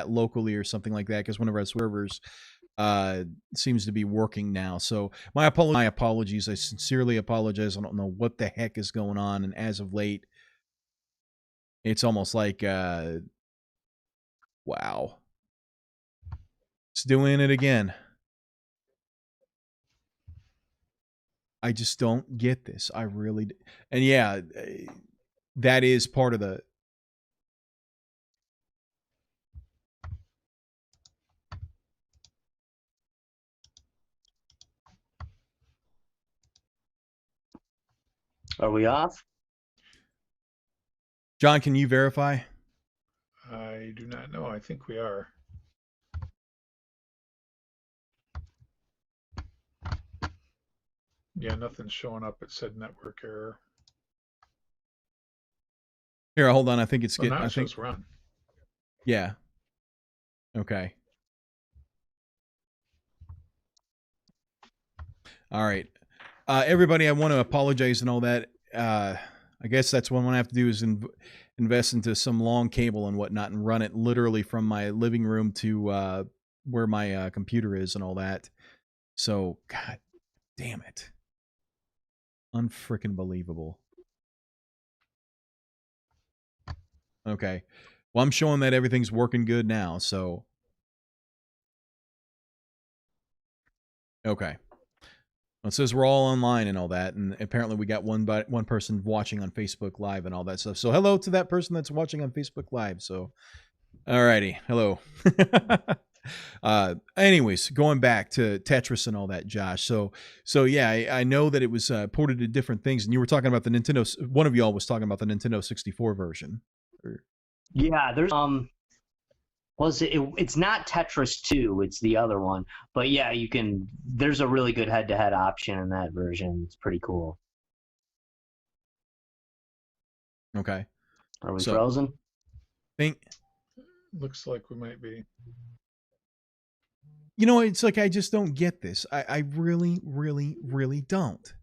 locally or something like that, because one of our servers seems to be working now. So my apologies. I sincerely apologize. I don't know what the heck is going on, and as of late, it's almost like wow, it's doing it again. I just don't get this. I really, and yeah, that is part of the. Are we off? John, can you verify? I do not know. I think we are. Yeah, nothing's showing up. It said network error. Here, hold on. I think it's Well, getting. now I it think. shows run. Yeah. Okay. All right. Everybody, I want to apologize and all that. I guess that's what I'm going to have to do is invest into some long cable and whatnot and run it literally from my living room to where my computer is and all that. So, God damn it. Unfreaking believable. Okay. Well, I'm showing that everything's working good now, so. Okay. Well, it says we're all online and all that, and apparently we got one person watching on Facebook Live and all that stuff. So hello to that person that's watching on Facebook Live. So, alrighty, hello. Anyways, going back to Tetris and all that, Josh. So yeah, I know that it was ported to different things, and you were talking about the Nintendo. One of y'all was talking about the Nintendo 64 version. Yeah, there's it's not Tetris 2, it's the other one. But yeah, you can. There's a really good head-to-head option in that version. It's pretty cool. Okay. Are we frozen? Looks like we might be. You know, it's like I just don't get this. I really, really, really don't.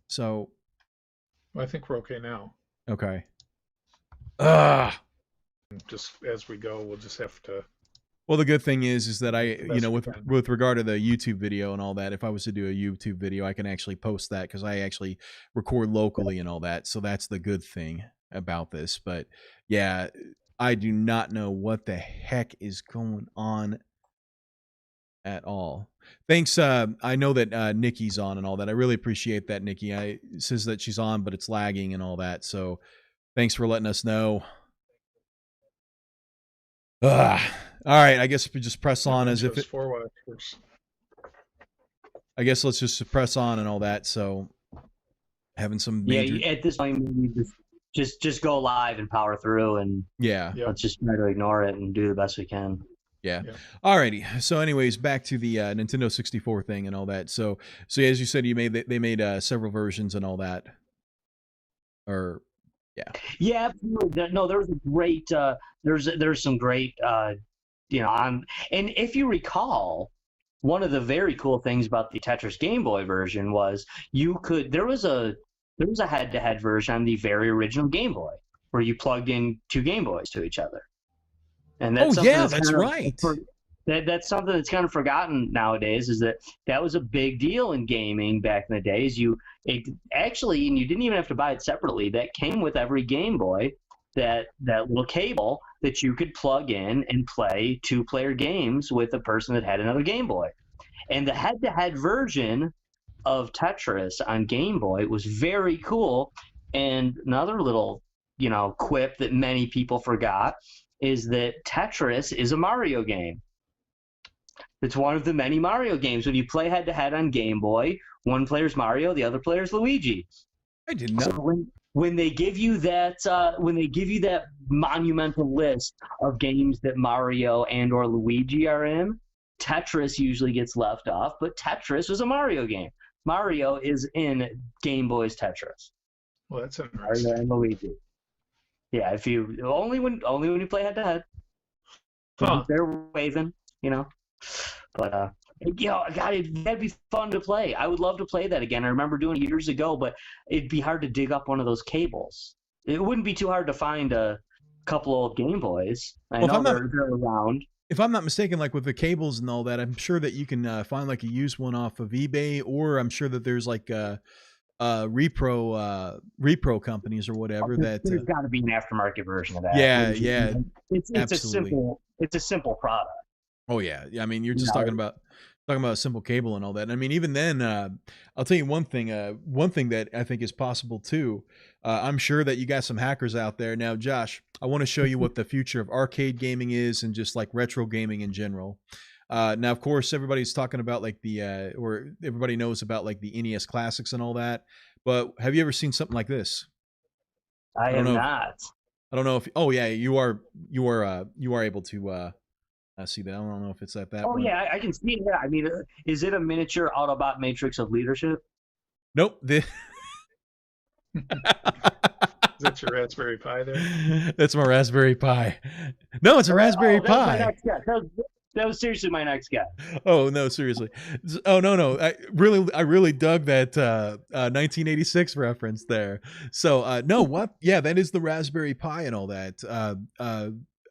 So. Well, I think we're okay now. Okay. Just as we go, we'll just have to. Well, the good thing is that with regard to the YouTube video and all that, if I was to do a YouTube video, I can actually post that because I actually record locally and all that. So that's the good thing about this. But yeah, I do not know what the heck is going on at all. Thanks. I know that Nikki's on and all that. I really appreciate that, Nikki. It says that she's on, but it's lagging and all that. So thanks for letting us know. All right, I guess if we just press on as if it. I guess let's just press on and all that. So having some major... at this point you just go live and power through, and let's just try to ignore it and do the best we can. Yeah. Alrighty. So, anyways, back to the Nintendo 64 thing and all that. So as you said, they made several versions and all that. Or yeah, no, there was a great there's some great and if you recall, one of the very cool things about the Tetris Game Boy version was there was a head-to-head version on the very original Game Boy where you plugged in two Game Boys to each other. And that's that's right. That's something that's kind of forgotten nowadays, is that was a big deal in gaming back in the days. Actually, and you didn't even have to buy it separately. That came with every Game Boy, that little cable that you could plug in and play two-player games with a person that had another Game Boy. And the head-to-head version of Tetris on Game Boy was very cool. And another little, quip that many people forgot is that Tetris is a Mario game. It's one of the many Mario games. When you play head-to-head on Game Boy, one player's Mario, the other player's Luigi. I didn't know. So when they give you that monumental list of games that Mario and or Luigi are in, Tetris usually gets left off. But Tetris was a Mario game. Mario is in Game Boy's Tetris. Well, that's interesting. Mario and Luigi. Yeah, if you only when you play head-to-head. They're waving, But God, that'd be fun to play. I would love to play that again. I remember doing it years ago, but it'd be hard to dig up one of those cables. It wouldn't be too hard to find a couple of Game Boys. I Well, know they're around. if I'm not mistaken, like with the cables and all that, I'm sure that you can find like a used one off of eBay, or I'm sure that there's like repro companies or whatever There's got to be an aftermarket version of that. yeah, It's absolutely. a simple product. Oh yeah. I mean, you're just talking about a simple cable and all that. And I mean, even then, I'll tell you one thing that I think is possible too. I'm sure that you got some hackers out there. Now, Josh, I want to show you what the future of arcade gaming is and just like retro gaming in general. Now, of course, everybody's talking about like or everybody knows about like the NES classics and all that. But have you ever seen something like this? I am not. I don't know if. Oh yeah, you are able to see that. I don't know if it's at that. Oh yeah, I can see that. I mean, is it a miniature Autobot Matrix of Leadership? Nope. Is that your Raspberry Pi there? That's my Raspberry Pi. No, it's a Raspberry Pi. That was seriously my next guess. Oh no, seriously. Oh no. I really dug that 1986 reference there. So no, what? Yeah, that is the Raspberry Pi and all that.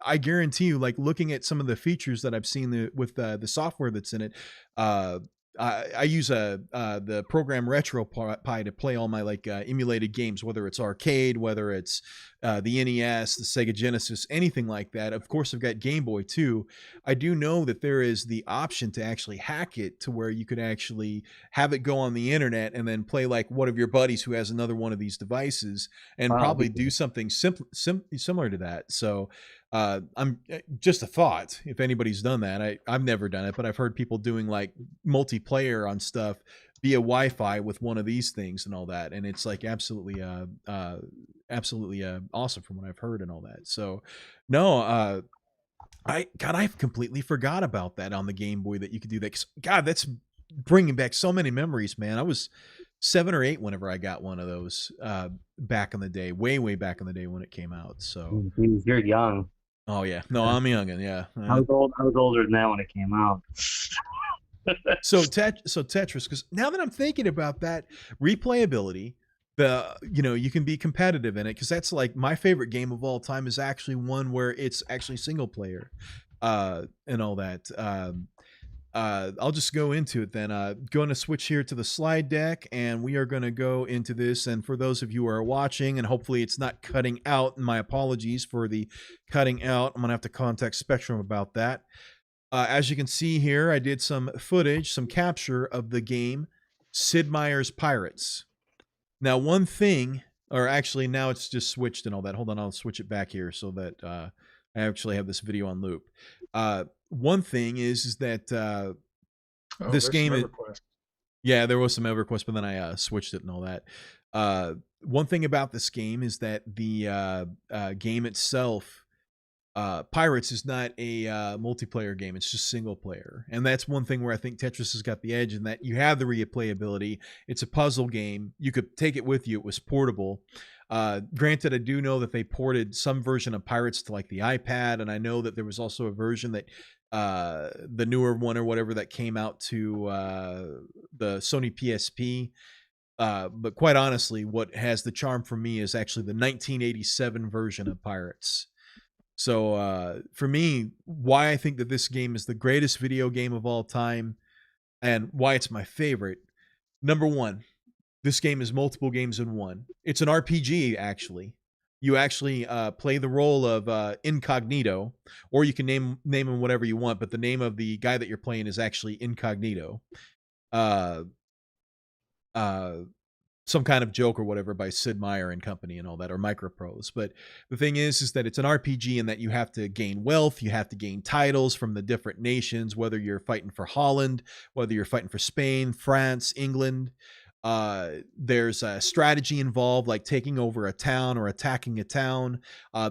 I guarantee you, like looking at some of the features that I've seen with the software that's in it, I use the program RetroPie to play all my like emulated games, whether it's arcade, whether it's the NES, the Sega Genesis, anything like that. Of course, I've got Game Boy too. I do know that there is the option to actually hack it to where you could actually have it go on the internet and then play like one of your buddies who has another one of these devices and probably do something similar to that. So I'm just a thought. If anybody's done that, I've never done it, but I've heard people doing like multiplayer on stuff via Wi-Fi with one of these things and all that, and it's like absolutely awesome from what I've heard and all that. So no, I completely forgot about that on the Game Boy that you could do that. 'Cause, God, that's bringing back so many memories, man. I was 7 or 8 whenever I got one of those back in the day, way back in the day when it came out. So you're young. Oh yeah, no, I'm youngin'. Yeah, I was older than that when it came out. So Tetris, because now that I'm thinking about that replayability, you can be competitive in it, because that's like my favorite game of all time is actually one where it's actually single player, and all that. I'll just go into it then. Going to switch here to the slide deck, and we are going to go into this. And for those of you who are watching, and hopefully it's not cutting out, and my apologies for the cutting out. I'm going to have to contact Spectrum about that. As you can see here, I did some footage, some capture of the game Sid Meier's Pirates. Now, one thing, or actually now it's just switched and all that. Hold on, I'll switch it back here so that I actually have this video on loop. One thing is that this game is, yeah, there was some EverQuest, but then I switched it and all that. One thing about this game is that the game itself, Pirates, is not a multiplayer game. It's just single player, and that's one thing where I think Tetris has got the edge in that you have the replayability. It's a puzzle game. You could take it with you. It was portable. Granted, I do know that they ported some version of Pirates to like the iPad, and I know that there was also a version that the newer one or whatever that came out to the Sony PSP. But quite honestly, what has the charm for me is actually the 1987 version of Pirates. So for me, why I think that this game is the greatest video game of all time and why it's my favorite. Number one, this game is multiple games in one. It's an RPG, actually. You actually play the role of Incognito, or you can name him whatever you want, but the name of the guy that you're playing is actually Incognito. Some kind of joke or whatever by Sid Meier and company and all that, or Microprose. But the thing is that it's an RPG in that you have to gain wealth, you have to gain titles from the different nations, whether you're fighting for Holland, whether you're fighting for Spain, France, England. There's a strategy involved, like taking over a town or attacking a town.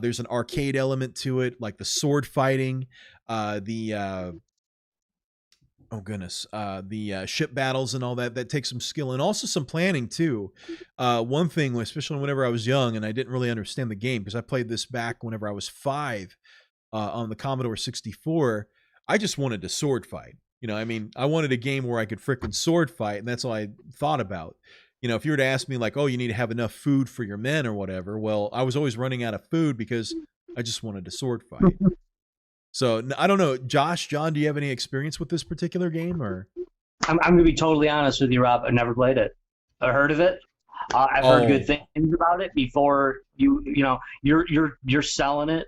There's an arcade element to it, like the sword fighting, the ship battles and all that takes some skill and also some planning too. One thing, especially whenever I was young and I didn't really understand the game, because I played this back whenever I was 5 on the Commodore 64, I just wanted to sword fight. I wanted a game where I could frickin' sword fight, and that's all I thought about. If you were to ask me like, oh, you need to have enough food for your men or whatever, well, I was always running out of food because I just wanted a sword fight. So I don't know, Josh, John, do you have any experience with this particular game, or? I'm going to be totally honest with you, Rob. I've never played it. I heard of it. I've heard good things about it before. You're selling it.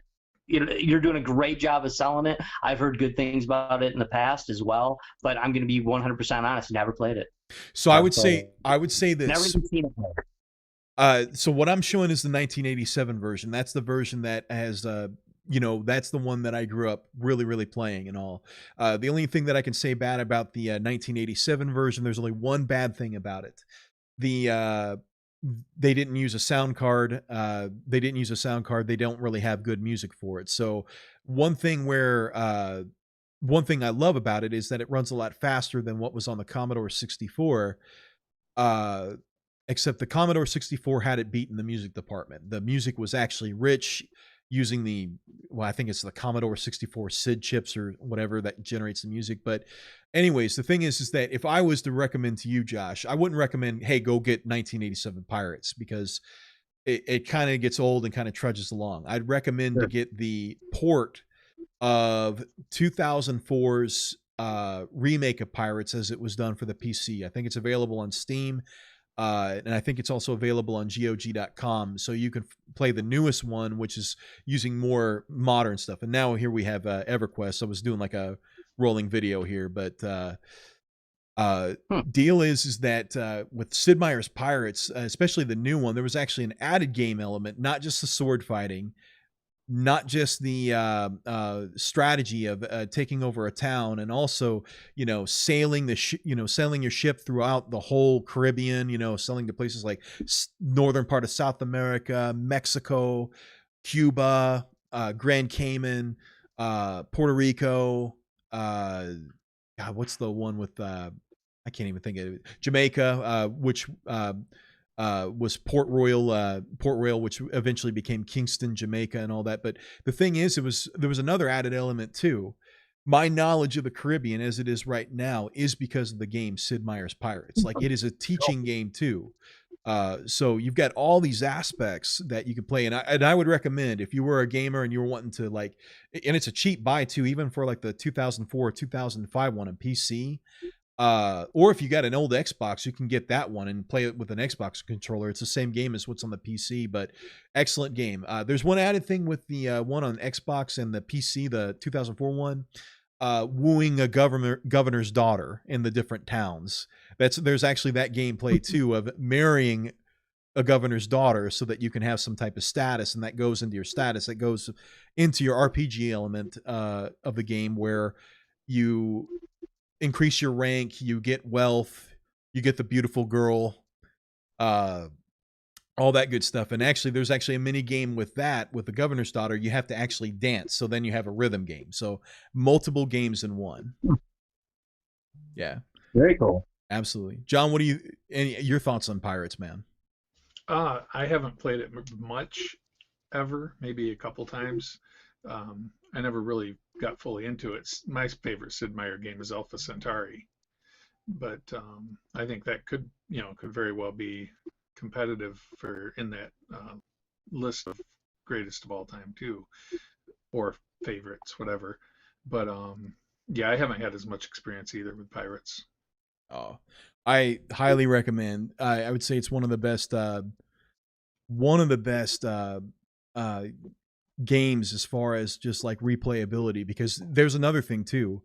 You're doing a great job of selling it. I've heard good things about it in the past as well, but I'm going to be 100% honest. Never played it. So I would say this. Never even seen it. So what I'm showing is the 1987 version. That's the version that has, that's the one that I grew up really, really playing and all. The only thing that I can say bad about the 1987 version, there's only one bad thing about it. They didn't use a sound card. They don't really have good music for it. So one thing I love about it is that it runs a lot faster than what was on the Commodore 64. Except the Commodore 64 had it beat in the music department. The music was actually rich, using I think it's the Commodore 64 SID chips or whatever that generates the music. But anyways, the thing is that if I was to recommend to you, Josh, I wouldn't recommend, hey, go get 1987 Pirates, because it kind of gets old and kind of trudges along. I'd recommend to get the port of 2004's remake of Pirates as it was done for the PC. I think it's available on Steam. And I think it's also available on GOG.com. So you can play the newest one, which is using more modern stuff. And now here we have EverQuest. I was doing like a rolling video here, but deal is that with Sid Meier's Pirates, especially the new one, there was actually an added game element, not just the sword fighting, not just the strategy of taking over a town, and also sailing sailing your ship throughout the whole Caribbean, sailing to places like northern part of South America, Mexico, Cuba, Grand Cayman, Puerto Rico. God, what's the one with I can't even think of it. Jamaica, which was Port Royal, which eventually became Kingston, Jamaica, and all that. But the thing is, there was another added element too. My knowledge of the Caribbean, as it is right now, is because of the game Sid Meier's Pirates. Like, it is a teaching game too. So you've got all these aspects that you can play, and I would recommend, if you were a gamer and you were wanting to, like, and it's a cheap buy too, even for like the 2004 or 2005 one on PC. Or if you got an old Xbox, you can get that one and play it with an Xbox controller. It's the same game as what's on the PC, but excellent game. There's one added thing with the one on Xbox and the PC, the 2004 one, wooing a governor's daughter in the different towns. There's actually that gameplay too, of marrying a governor's daughter so that you can have some type of status, and that goes into your status. That goes into your RPG element of the game, where you increase your rank, you get wealth, you get the beautiful girl, all that good stuff. And actually, there's actually a mini game with that, with the governor's daughter. You have to actually dance, so then you have a rhythm game. So multiple games in one. Yeah, very cool. Absolutely. John, what do your thoughts on Pirates, man? I haven't played it much ever, maybe a couple times. I never really got fully into it. My favorite Sid Meier game is Alpha Centauri, but I think that could very well be competitive in that list of greatest of all time too, or favorites, whatever. But yeah, I haven't had as much experience either with Pirates. Oh, I highly recommend. I would say it's one of the best games as far as just like replayability, because there's another thing too.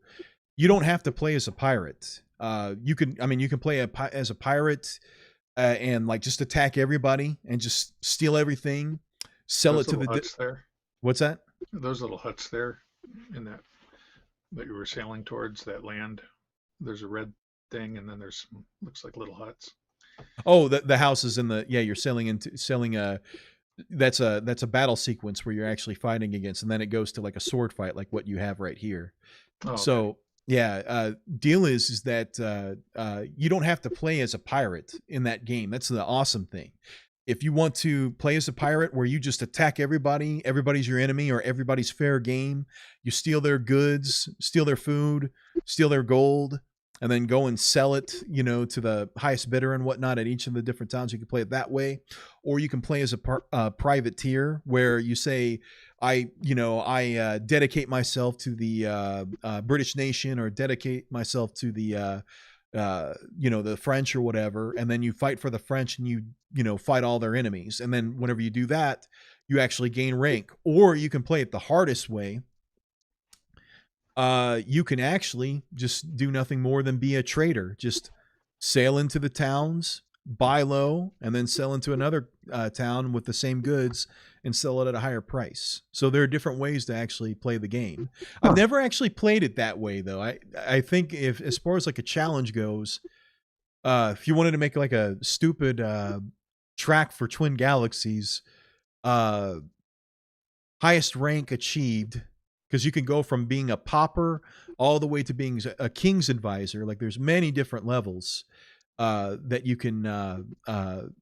You don't have to play as a pirate. You can play as a pirate and like just attack everybody and just steal everything, sell it to the huts there. What's that? Those little huts there in that you were sailing towards, that land. There's a red thing, and then there's looks like little huts. Oh, the houses in the you're selling that's a battle sequence where you're actually fighting against, and then it goes to like a sword fight like what you have right here. Oh, okay. So yeah, deal is that you don't have to play as a pirate in that game. That's the awesome thing. If you want to play as a pirate where you just attack everybody's your enemy, or everybody's fair game, you steal their goods, steal their food, steal their gold, and then go and sell it, to the highest bidder and whatnot at each of the different towns. You can play it that way. Or you can play as a privateer, where you say, I dedicate myself to the British nation, or dedicate myself to the the French or whatever, and then you fight for the French, and you fight all their enemies, and then whenever you do that, you actually gain rank. Or you can play it the hardest way. You can actually just do nothing more than be a trader. Just sail into the towns, buy low, and then sell into another town with the same goods and sell it at a higher price. So there are different ways to actually play the game. I've never actually played it that way, though. I think, if as far as like a challenge goes, if you wanted to make like a stupid track for Twin Galaxies, highest rank achieved, because you can go from being a pauper all the way to being a king's advisor. Like, there's many different levels that you can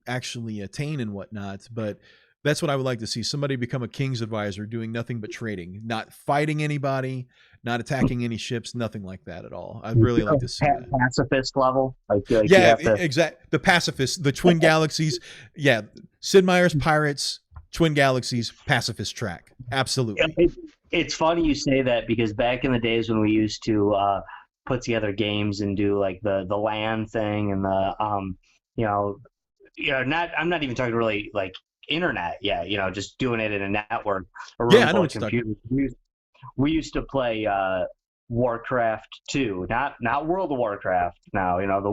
actually attain and whatnot. But that's what I would like to see. Somebody become a king's advisor, doing nothing but trading, not fighting anybody, not attacking any ships, nothing like that at all. I'd really like to see that. Pacifist level. Yeah, exactly. The pacifist, the Twin Galaxies. Yeah, Sid Meier's Pirates, Twin Galaxies, pacifist track. Absolutely. It's funny you say that, because back in the days when we used to put together games and do like the LAN thing and the I'm not even talking really like internet, just doing it in a network. I know what you're talking about. We used to play Warcraft 2, not World of Warcraft now, the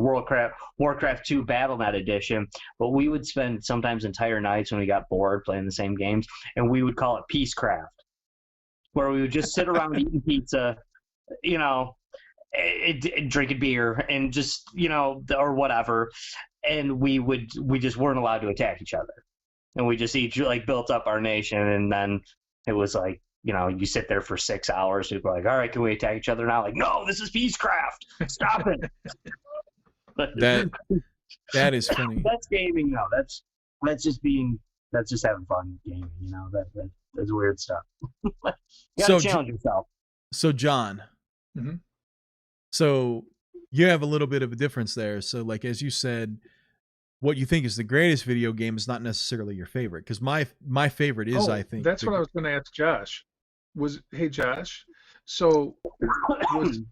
Warcraft 2 BattleNet edition, but we would spend sometimes entire nights when we got bored playing the same games, and we would call it Peacecraft, where we would just sit around eating pizza, drinking beer, and just, or whatever, and we just weren't allowed to attack each other. And we just each like built up our nation, and then it was like, you sit there for 6 hours. People are like, all right, can we attack each other now? Like, no, this is Peacecraft. Stop it. That is funny. That's gaming, though. That's just having fun gaming. That's weird stuff. You gotta challenge yourself. So, John. Mm-hmm. So you have a little bit of a difference there. So, like, as you said, what you think is the greatest video game is not necessarily your favorite, because my favorite is, I think, that's what I was going to ask Josh. Hey Josh, so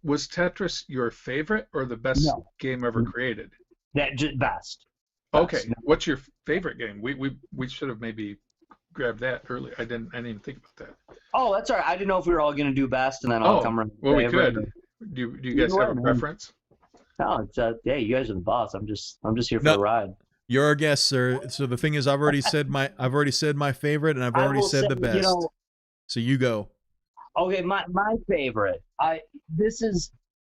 was Tetris your favorite or the best game ever created? That just best. Okay, what's your favorite game? We should have maybe grabbed that earlier. I didn't even think about that. Oh, that's all right. I didn't know if we were all going to do best, and then I'll come around. Well, we could. Do you guys have a preference? No, it's you guys are the boss. I'm just here for the ride. You're our guest, sir. So the thing is, I've already said my favorite, and I've already said the best. So you go. Okay, my favorite.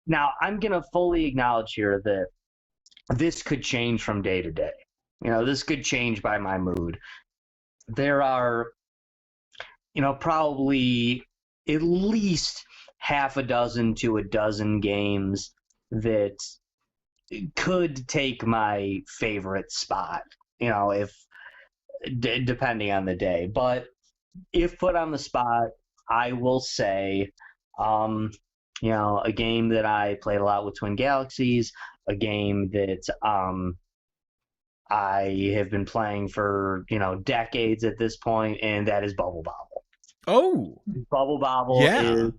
Now I'm gonna fully acknowledge here that this could change from day to day. This could change by my mood. There are, probably at least half a dozen to a dozen games that could take my favorite spot, if depending on the day. But if put on the spot, I will say, a game that I played a lot with Twin Galaxies, a game that I have been playing for, decades at this point, and that is Bubble Bobble. Oh, Bubble Bobble is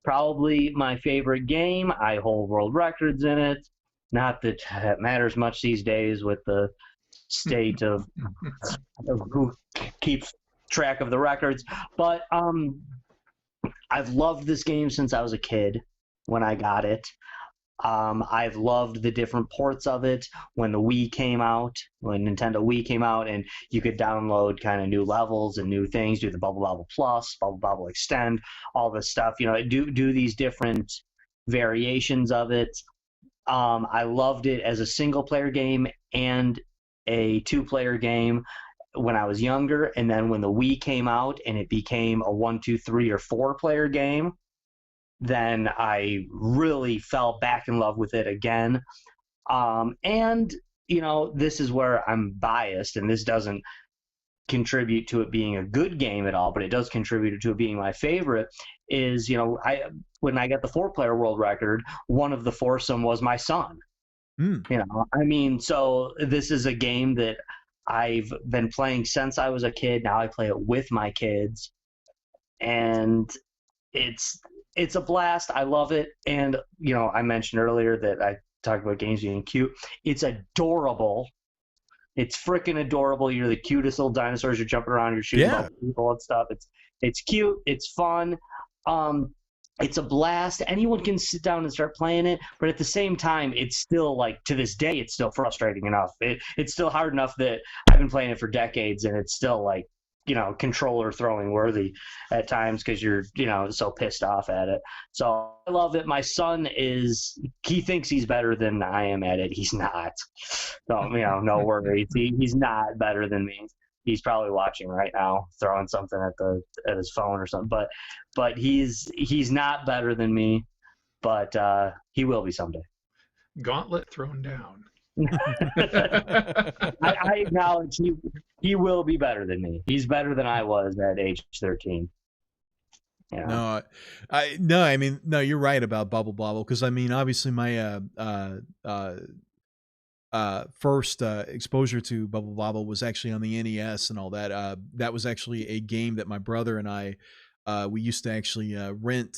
probably my favorite game. I hold world records in it. Not that it matters much these days with the state of who keeps track of the records. But I've loved this game since I was a kid when I got it. I've loved the different ports of it when the Wii came out, when Nintendo Wii came out, and you could download kind of new levels and new things, do the Bubble Bobble Plus, Bubble Bobble Extend, all this stuff. Do these different variations of it. I loved it as a single-player game and a two-player game when I was younger, and then when the Wii came out and it became a 1, 2, 3, or 4-player game, then I really fell back in love with it again. And, this is where I'm biased, and this doesn't contribute to it being a good game at all, but it does contribute to it being my favorite, is, when I got the 4-player world record, one of the foursome was my son. So this is a game that I've been playing since I was a kid. Now I play it with my kids. and it's a blast. I love it. And I mentioned earlier that I talked about games being cute. It's adorable. It's freaking adorable. You're the cutest little dinosaurs. You're jumping around. You're shooting about people and stuff. It's cute. It's fun. It's a blast. Anyone can sit down and start playing it, but at the same time, it's still like to this day, it's still frustrating enough. It's still hard enough that I've been playing it for decades, and it's still like controller throwing worthy at times because you're so pissed off at it. So I love it. My son he thinks he's better than I am at it. He's not. So no worries. He's not better than me. He's probably watching right now, throwing something at his phone or something. But he's not better than me. But he will be someday. Gauntlet thrown down. I acknowledge he will be better than me. He's better than I was at age 13. No, I mean, you're right about Bubble Bobble, because I mean, obviously my first exposure to Bubble Bobble was actually on the NES and all that. That was actually a game that my brother and I we used to actually rent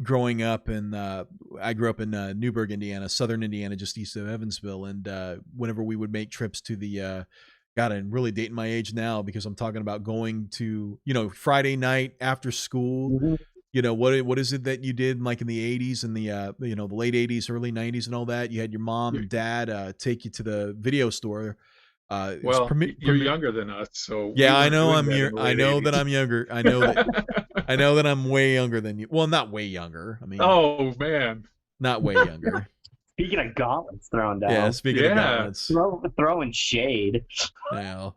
growing up. And I grew up in Newburgh, Indiana, southern Indiana, just east of Evansville. And whenever we would make trips to the God, I'm really dating my age now, because I'm talking about going to Friday night after school. Mm-hmm. What is it that you did like in the 80s and the the late 80s, early 90s and all that? You had your mom and dad take you to the video store. Well, you're younger than us, so yeah, I know I know that I'm younger. I know that I'm way younger than you. Well, not way younger. I mean, oh man, not way younger. Speaking of gauntlets thrown down. Yeah, speaking of gauntlets, throwing shade. Yeah.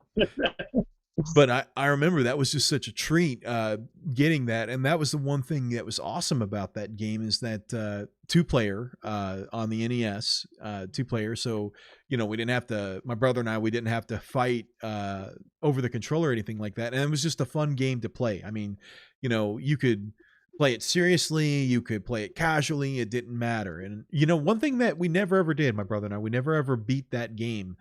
But I remember that was just such a treat getting that. And that was the one thing that was awesome about that game, is that 2-player on the NES, 2-player. So, we didn't have to, my brother and I, we didn't have to fight over the controller or anything like that. And it was just a fun game to play. I mean, you could play it seriously, you could play it casually, it didn't matter. And, one thing that we never ever did, my brother and I, we never ever beat that game,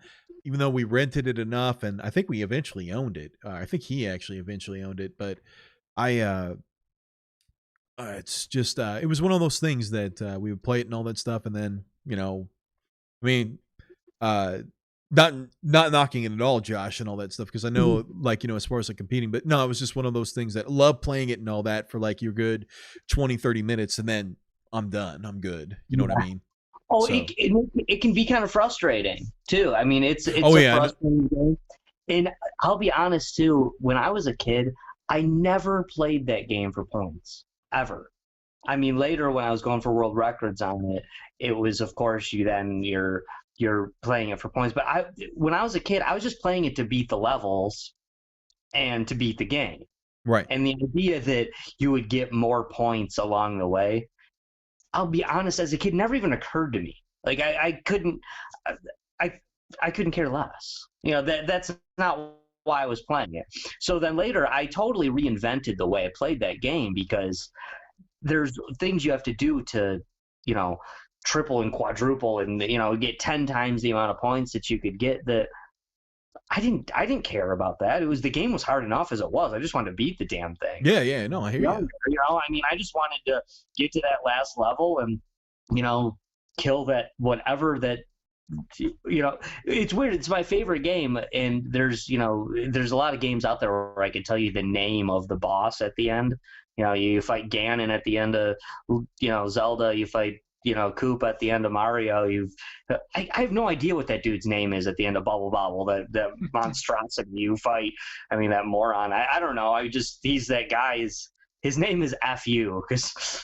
even though we rented it enough, and I think we eventually owned it. I think he actually eventually owned it, but it's just, it was one of those things that we would play it and all that stuff. And then, I mean, not knocking it at all, Josh, and all that stuff, because I know, like, as far as like competing, but no, it was just one of those things that love playing it and all that for like your good 20-30 minutes, and then I'm done. I'm good. You know what I mean? Oh, so. It can be kind of frustrating too. I mean, it's frustrating game. And I'll be honest too, when I was a kid, I never played that game for points, ever. I mean, later when I was going for world records on it, it was, of course, you're playing it for points. But when I was a kid, I was just playing it to beat the levels and to beat the game. Right. And the idea that you would get more points along the way, I'll be honest, as a kid, never even occurred to me. Like I couldn't care less. That's not why I was playing it. So then later, I totally reinvented the way I played that game, because there's things you have to do to, triple and quadruple and get 10 times the amount of points that you could get. That I didn't care about that. The game was hard enough as it was. I just wanted to beat the damn thing. Yeah, no, I hear you. I mean, I just wanted to get to that last level and kill that whatever that. It's weird. It's my favorite game, and there's a lot of games out there where I can tell you the name of the boss at the end. You fight Ganon at the end of Zelda. You fight Coop at the end of Mario. I have no idea what that dude's name is at the end of Bubble Bobble, that monstrosity you fight. I mean, that moron. I don't know. He's that guy. His name is FU, because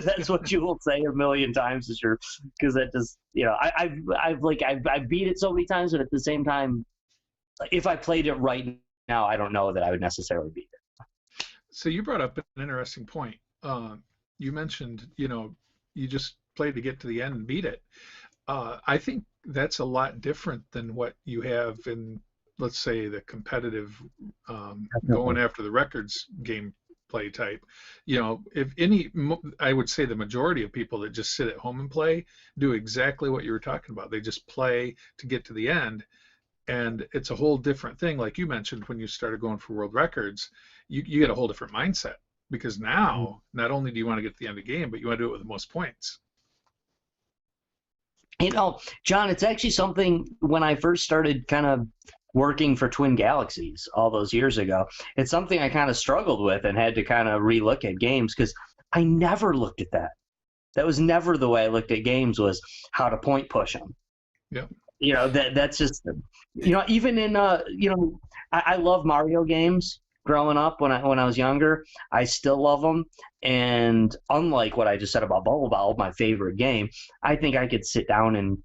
that's what you will say a million times, because that just, I've beat it so many times, but at the same time, if I played it right now, I don't know that I would necessarily beat it. So you brought up an interesting point. You mentioned, you just played to get to the end and beat it. I think that's a lot different than what you have in, let's say, the competitive going after the records gameplay type. I would say the majority of people that just sit at home and play do exactly what you were talking about. They just play to get to the end, And it's a whole different thing. Like you mentioned, when you started going for world records, you get a whole different mindset, because now not only do you want to get to the end of the game, but you want to do it with the most points. John, it's actually something when I first started kind of working for Twin Galaxies all those years ago, it's something I kind of struggled with and had to kind of relook at games, because I never looked at that. That was never the way I looked at games, was how to point push them. Yeah. That's just, even in, I love Mario games growing up when I was younger. I still love them. And unlike what I just said about Bubble Bobble, my favorite game, I think I could sit down and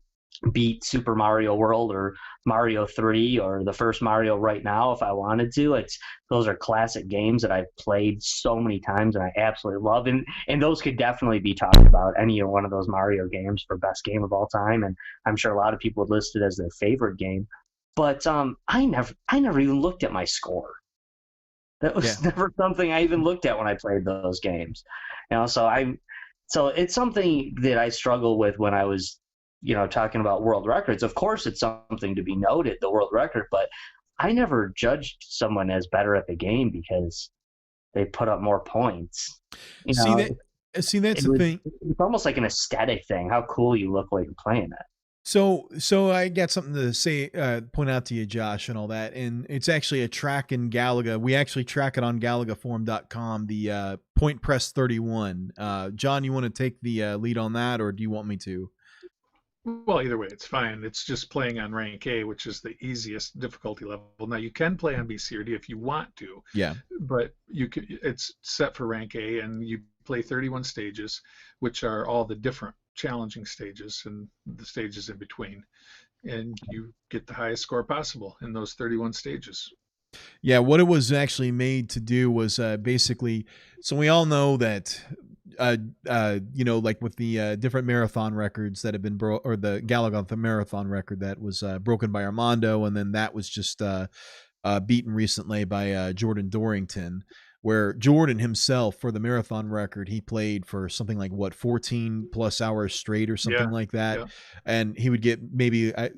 beat Super Mario World or Mario 3 or the first Mario right now if I wanted to. Those are classic games that I've played so many times and I absolutely love. And those could definitely be talked about, any one of those Mario games, for best game of all time. And I'm sure a lot of people would list it as their favorite game. But I never even looked at my score. That was never something I even looked at when I played those games. So it's something that I struggle with when I was, talking about world records. Of course, it's something to be noted, the world record, but I never judged someone as better at the game because they put up more points. That's the thing. It's almost like an aesthetic thing, how cool you look while you're playing it. So I got something to say, point out to you, Josh, and all that. And it's actually a track in Galaga. We actually track it on GalagaForum.com, the Point Press 31. John, you want to take the lead on that, or do you want me to? Well, either way, it's fine. It's just playing on rank A, which is the easiest difficulty level. Now, you can play on B, C, or D if you want to. Yeah. But it's set for rank A, and you play 31 stages, which are all the different challenging stages and the stages in between. And you get the highest score possible in those 31 stages. Yeah, what it was actually made to do was basically, so we all know that like with the different marathon records that have been or the Galaga marathon record that was broken by Armando, and then that was just beaten recently by Jordan Dorrington, where Jordan himself, for the marathon record, he played for something like 14 plus hours straight or something like that. Yeah. And he would get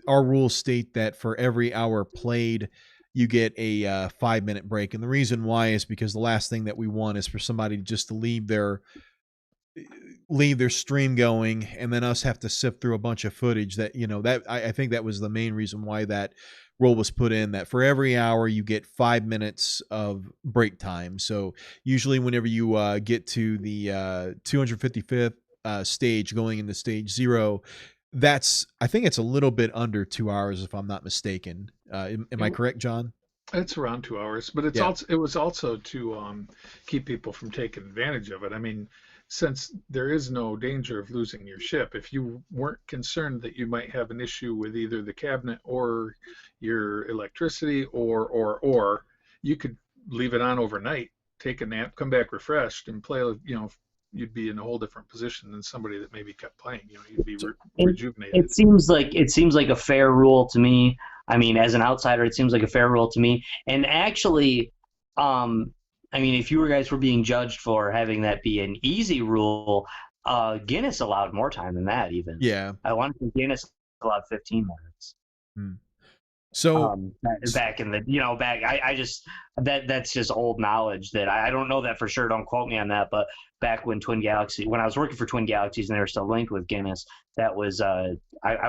our rules state that for every hour played, you get a 5-minute break. And the reason why is because the last thing that we want is for somebody just to leave their stream going and then us have to sift through a bunch of footage that, that I think that was the main reason why that rule was put in, that for every hour you get 5 minutes of break time. So usually whenever you get to the 255th stage going into stage 0, I think it's a little bit under 2 hours if I'm not mistaken. Am I correct, John? It's around 2 hours, but it was also to keep people from taking advantage of it. I mean, since there is no danger of losing your ship, if you weren't concerned that you might have an issue with either the cabinet or your electricity or you could leave it on overnight, take a nap, come back refreshed and play, you'd be in a whole different position than somebody that maybe kept playing. You'd be rejuvenated. It seems like a fair rule to me. I mean, as an outsider, it seems like a fair rule to me. And actually, if you guys were being judged for having that be an easy rule, Guinness allowed more time than that even. Yeah. I want to Guinness allowed 15 minutes. So back in the, that's just old knowledge that I don't know that for sure. Don't quote me on that. But back when when I was working for Twin Galaxies and they were still linked with Guinness, that was, I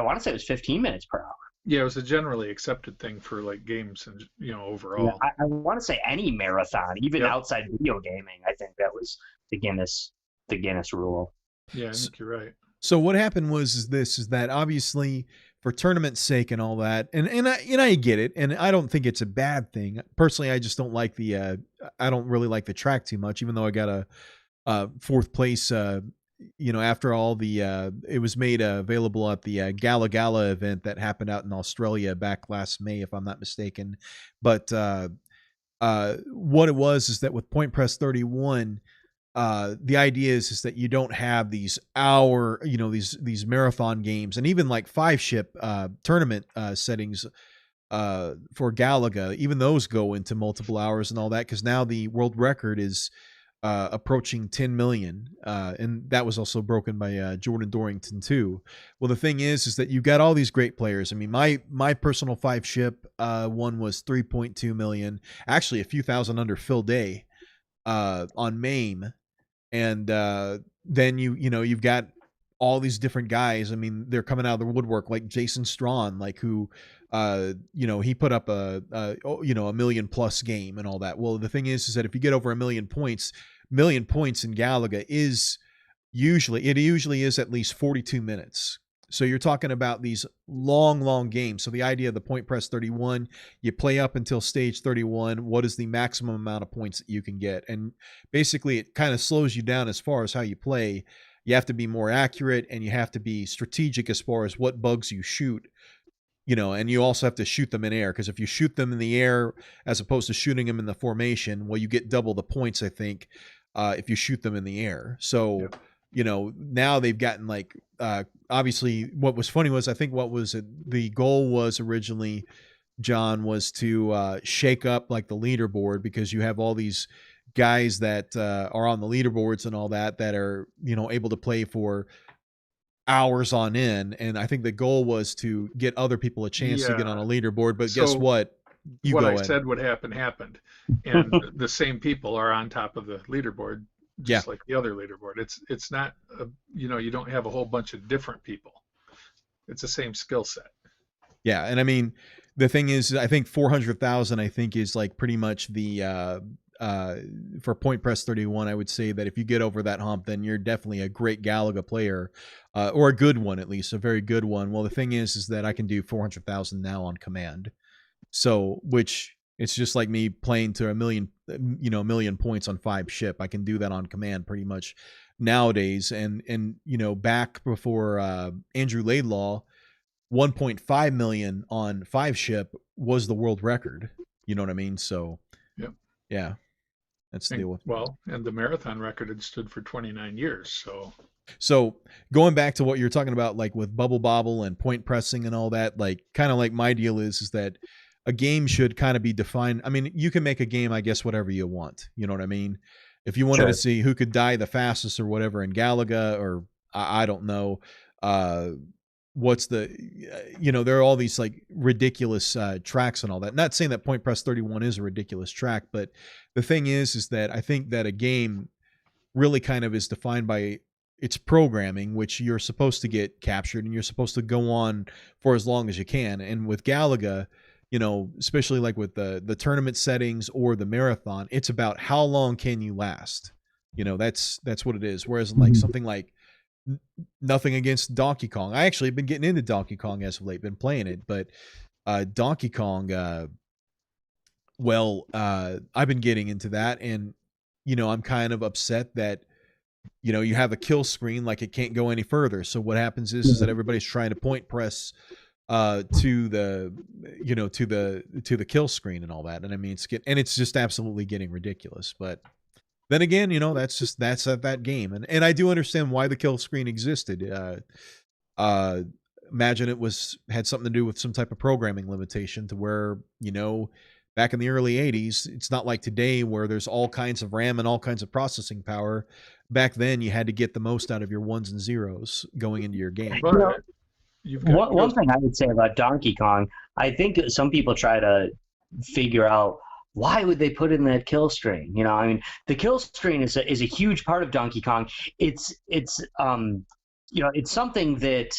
want to say it was 15 minutes per hour. Yeah, it was a generally accepted thing for like games and overall. Yeah, I want to say any marathon, even outside video gaming. I think that was the Guinness rule. Yeah, I think you're right. So what happened is that obviously for tournament's sake and all that, and I get it, and I don't think it's a bad thing. Personally, I just don't like I don't really like the track too much, even though I got a 4th place. After all it was made available at the Gala event that happened out in Australia back last May, if I'm not mistaken. But what it was is that with Point Press 31, the idea is that you don't have these hour, these marathon games, and even like 5-ship tournament settings for Galaga. Even those go into multiple hours and all that, because now the world record is approaching 10 million, and that was also broken by Jordan Dorrington too. Well, the thing is that you got all these great players. I mean, my personal 5 ship one was 3.2 million, actually a few thousand under Phil Day on MAME, and then you've got all these different guys. I mean, they're coming out of the woodwork, like Jason Strawn, like who he put up a million plus game and all that. Well, the thing is that if you get over a million points in Galaga usually is at least 42 minutes. So you're talking about these long games. So the idea of the point press 31, you play up until stage 31. What is the maximum amount of points that you can get? And basically it kind of slows you down as far as how you play. You have to be more accurate, and you have to be strategic as far as what bugs you shoot, and you also have to shoot them in air, because if you shoot them in the air as opposed to shooting them in the formation, well, you get double the points, I think, if you shoot them in the air. So, now they've gotten obviously what was funny was, I think the goal was originally, John, was to shake up like the leaderboard, because you have all these guys that are on the leaderboards and all that are able to play for hours on end, and I think the goal was to get other people a chance to get on a leaderboard. But guess what? What I said would happen happened, and the same people are on top of the leaderboard, just like the other leaderboard. It's not you don't have a whole bunch of different people. It's the same skill set. Yeah, and I mean, the thing is, I think 400,000, I think, is like pretty much the for point press 31. I would say that if you get over that hump, then you're definitely a great Galaga player, or a good one, at least a very good one. Well, the thing is that I can do 400,000 now on command. So, which it's just like me playing to a million points on 5 ship. I can do that on command pretty much nowadays. And back before Andrew Laidlaw, 1.5 million on 5 ship was the world record. You know what I mean? So, yeah. That's the deal with. Well, and the marathon record had stood for 29 years. So going back to what you're talking about, like with bubble bobble and point pressing and all that, like kind of like my deal is that a game should kind of be defined. I mean, you can make a game, I guess, whatever you want. You know what I mean? If you wanted to see who could die the fastest or whatever in Galaga, or I don't know, what's the, there are all these like ridiculous tracks and all that. Not saying that Point Press 31 is a ridiculous track, but the thing is that I think that a game really kind of is defined by its programming, which you're supposed to get captured and you're supposed to go on for as long as you can. And with Galaga, especially like with the tournament settings or the marathon, it's about how long can you last. That's what it is. Whereas like something like, nothing against Donkey Kong. I actually have been getting into Donkey Kong as of late, been playing it, but Donkey Kong, I've been getting into that, and I'm kind of upset that you have a kill screen, like it can't go any further. So what happens is that everybody's trying to point press to the kill screen and all that, and I mean it's just absolutely getting ridiculous. But then again, that's that game. And I do understand why the kill screen existed. Imagine it had something to do with some type of programming limitation to where, back in the early 80s, it's not like today where there's all kinds of RAM and all kinds of processing power. Back then, you had to get the most out of your ones and zeros going into your game. One thing I would say about Donkey Kong, I think some people try to figure out, why would they put in that kill screen? I mean, the kill screen is a huge part of Donkey Kong. It's something that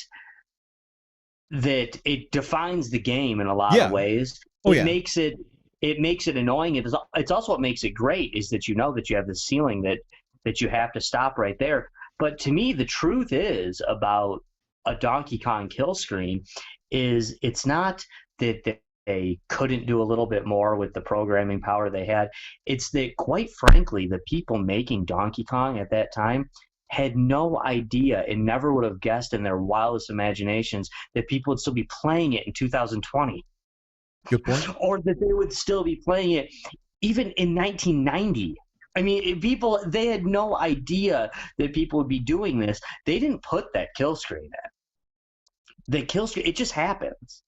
it defines the game in a lot of ways. It makes it annoying. It's also what makes it great is that that you have the ceiling that you have to stop right there. But to me, the truth is about a Donkey Kong kill screen is it's not that they couldn't do a little bit more with the programming power they had. It's that, quite frankly, the people making Donkey Kong at that time had no idea and never would have guessed in their wildest imaginations that people would still be playing it in 2020. Good point. Or that they would still be playing it even in 1990. I mean, they had no idea that people would be doing this. They didn't put that kill screen in. The kill screen, it just happens.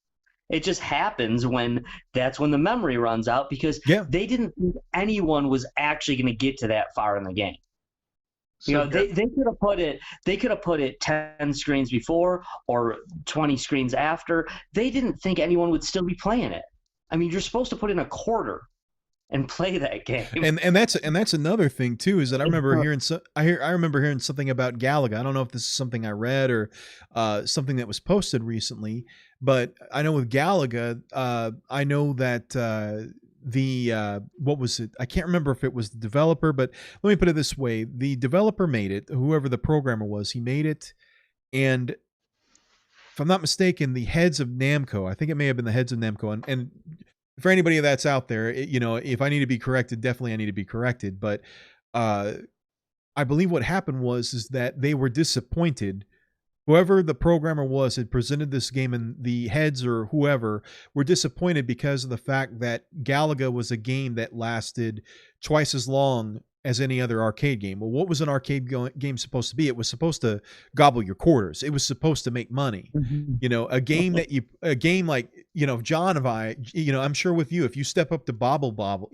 It just happens when that's when the memory runs out, because Yeah. they didn't think anyone was actually going to get to that far in the game. So They could have put it 10 screens before or 20 screens after. They didn't think anyone would still be playing it. I mean, you're supposed to put in a quarter and play that game. And that's another thing too, is that I remember hearing something about Galaga. I don't know if this is something I read or something that was posted recently, but I know with Galaga, I know that what was it? I can't remember if it was the developer, but let me put it this way: the developer made it. Whoever the programmer was, he made it, and if I'm not mistaken, the heads of Namco, I think it may have been the heads of Namco, and for anybody that's out there, if I need to be corrected, definitely I need to be corrected. But I believe what happened is that they were disappointed. Whoever the programmer was had presented this game, and the heads or whoever were disappointed because of the fact that Galaga was a game that lasted twice as long as any other arcade game. Well, what was an arcade game supposed to be? It was supposed to gobble your quarters. It was supposed to make money. A game like, John and I, I'm sure with you, if you step up to Bubble Bobble,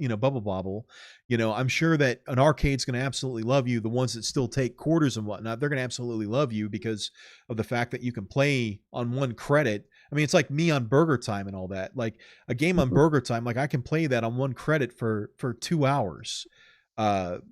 I'm sure that an arcade's going to absolutely love you. The ones that still take quarters and whatnot, they're going to absolutely love you because of the fact that you can play on one credit. I mean, it's like me on Burger Time and all that. Like a game on Burger Time, like I can play that on one credit for 2 hours. And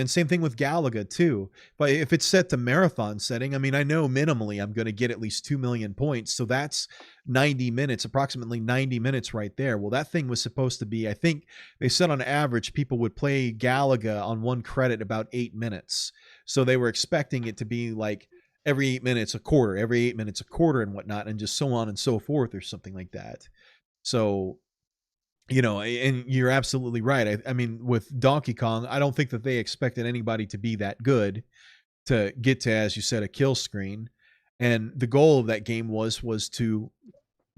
same thing with Galaga too. But if it's set to marathon setting, I mean, I know minimally I'm going to get at least 2 million points. So that's 90 minutes, approximately 90 minutes right there. Well, that thing was supposed to be, I think they said on average, people would play Galaga on one credit about 8 minutes. So they were expecting it to be like every 8 minutes, a quarter, every 8 minutes, a quarter and whatnot, and just so on and so forth or something like that. So, and you're absolutely right. I mean, with Donkey Kong, I don't think that they expected anybody to be that good to get to, as you said, a kill screen. And the goal of that game was to,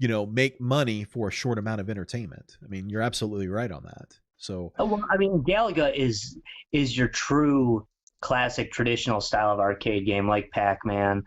make money for a short amount of entertainment. I mean, you're absolutely right on that. So, well, I mean, Galaga is your true classic traditional style of arcade game, like Pac-Man,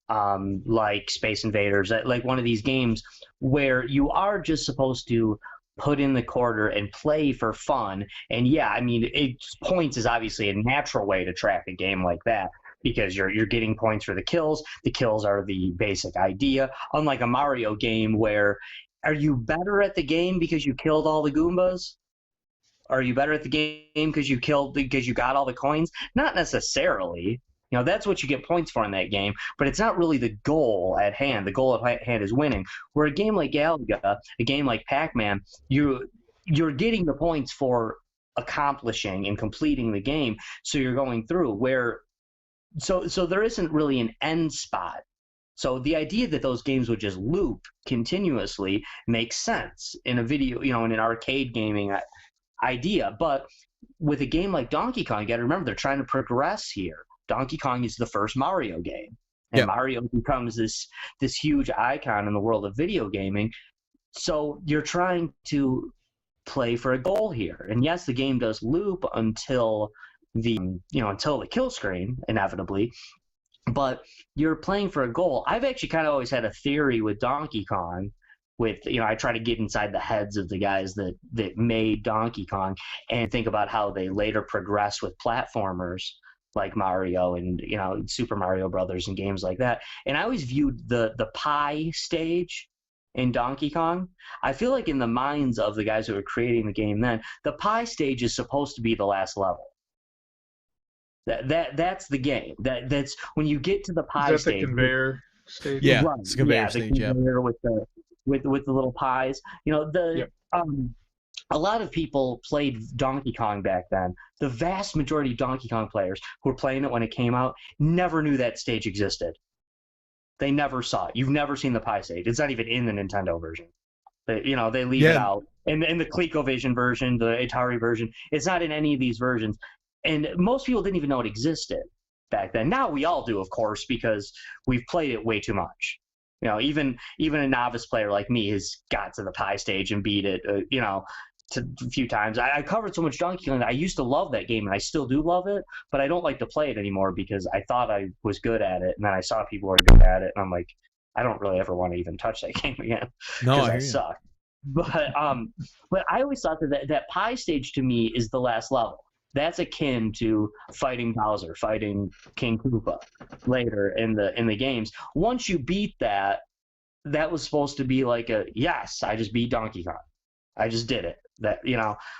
like Space Invaders, like one of these games where you are just supposed to put in the quarter and play for fun. And yeah, I mean, points is obviously a natural way to track a game like that, because you're getting points for the kills. The kills are the basic idea. Unlike a Mario game where, are you better at the game because you killed all the Goombas? Are you better at the game because you got all the coins? Not necessarily. That's what you get points for in that game, but it's not really the goal at hand. The goal at hand is winning. Where a game like Galaga, a game like Pac-Man, you're getting the points for accomplishing and completing the game. So you're going through so there isn't really an end spot. So the idea that those games would just loop continuously makes sense in a video, in an arcade gaming idea. But with a game like Donkey Kong, you got to remember they're trying to progress here. Donkey Kong is the first Mario game, and Mario becomes this huge icon in the world of video gaming. So you're trying to play for a goal here, and yes, the game does loop until the kill screen inevitably, but you're playing for a goal. I've actually kind of always had a theory with Donkey Kong. I try to get inside the heads of the guys that made Donkey Kong and think about how they later progressed with platformers like Mario and Super Mario Brothers and games like that. And I always viewed the pie stage in Donkey Kong. I feel like in the minds of the guys who were creating the game then, the pie stage is supposed to be the last level. That's the game. That's when you get to the pie Is that stage. The conveyor stage? Yeah, right. It's a conveyor stage. The conveyor with the little pies. A lot of people played Donkey Kong back then. The vast majority of Donkey Kong players who were playing it when it came out never knew that stage existed. They never saw it. You've never seen the pie stage. It's not even in the Nintendo version. They leave it out. And in the ColecoVision version, the Atari version, it's not in any of these versions. And most people didn't even know it existed back then. Now we all do, of course, because we've played it way too much. Even a novice player like me has got to the pie stage and beat it, a few times. I covered so much Donkey Kong. I used to love that game, and I still do love it, but I don't like to play it anymore because I thought I was good at it, and then I saw people were good at it, and I'm like, I don't really ever want to even touch that game again No, because I I hear you. suck. But I always thought that pie stage to me is the last level. That's akin to fighting Bowser, fighting King Koopa later in the games. Once you beat that, that was supposed to be like yes, I just beat Donkey Kong. I just did it. That,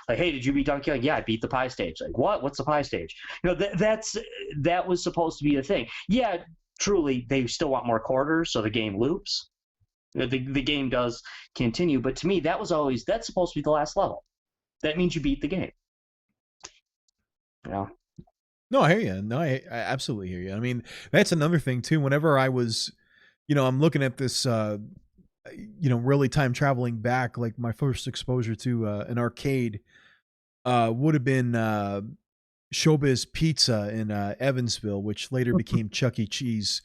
like, hey, did you beat Donkey Kong? Yeah, I beat the pie stage. Like, what? What's the pie stage? That was supposed to be the thing. Yeah, truly, they still want more quarters, so the game loops. The game does continue, but to me, that's supposed to be the last level. That means you beat the game. No, I hear you. No, I absolutely hear you. I mean, that's another thing too. Whenever I was, I'm looking at this, really time traveling back, like my first exposure to an arcade would have been Showbiz Pizza in Evansville, which later became Chuck E. Cheese.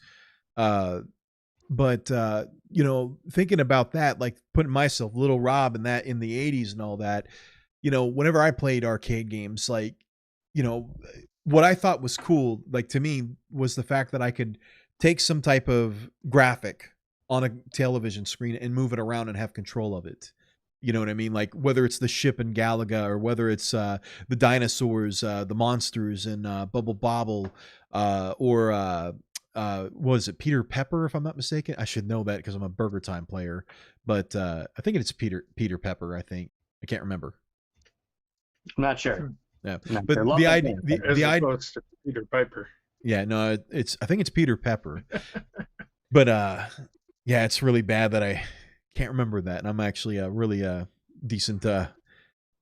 But thinking about that, like putting myself, Little Rob, in that in the 80s and all that, whenever I played arcade games, like, what I thought was cool, like to me, was the fact that I could take some type of graphic on a television screen and move it around and have control of it. You know what I mean? Like whether it's the ship in Galaga or whether it's the dinosaurs, the monsters in Bubble Bobble, or what is it, Peter Pepper, if I'm not mistaken? I should know that because I'm a Burger Time player, but I think it's Peter Pepper. I can't remember. I'm not sure. Yeah, not but sure. the idea, as opposed to Peter Piper. Yeah, no, I think it's Peter Pepper. But yeah, it's really bad that I can't remember that, and I'm actually a really decent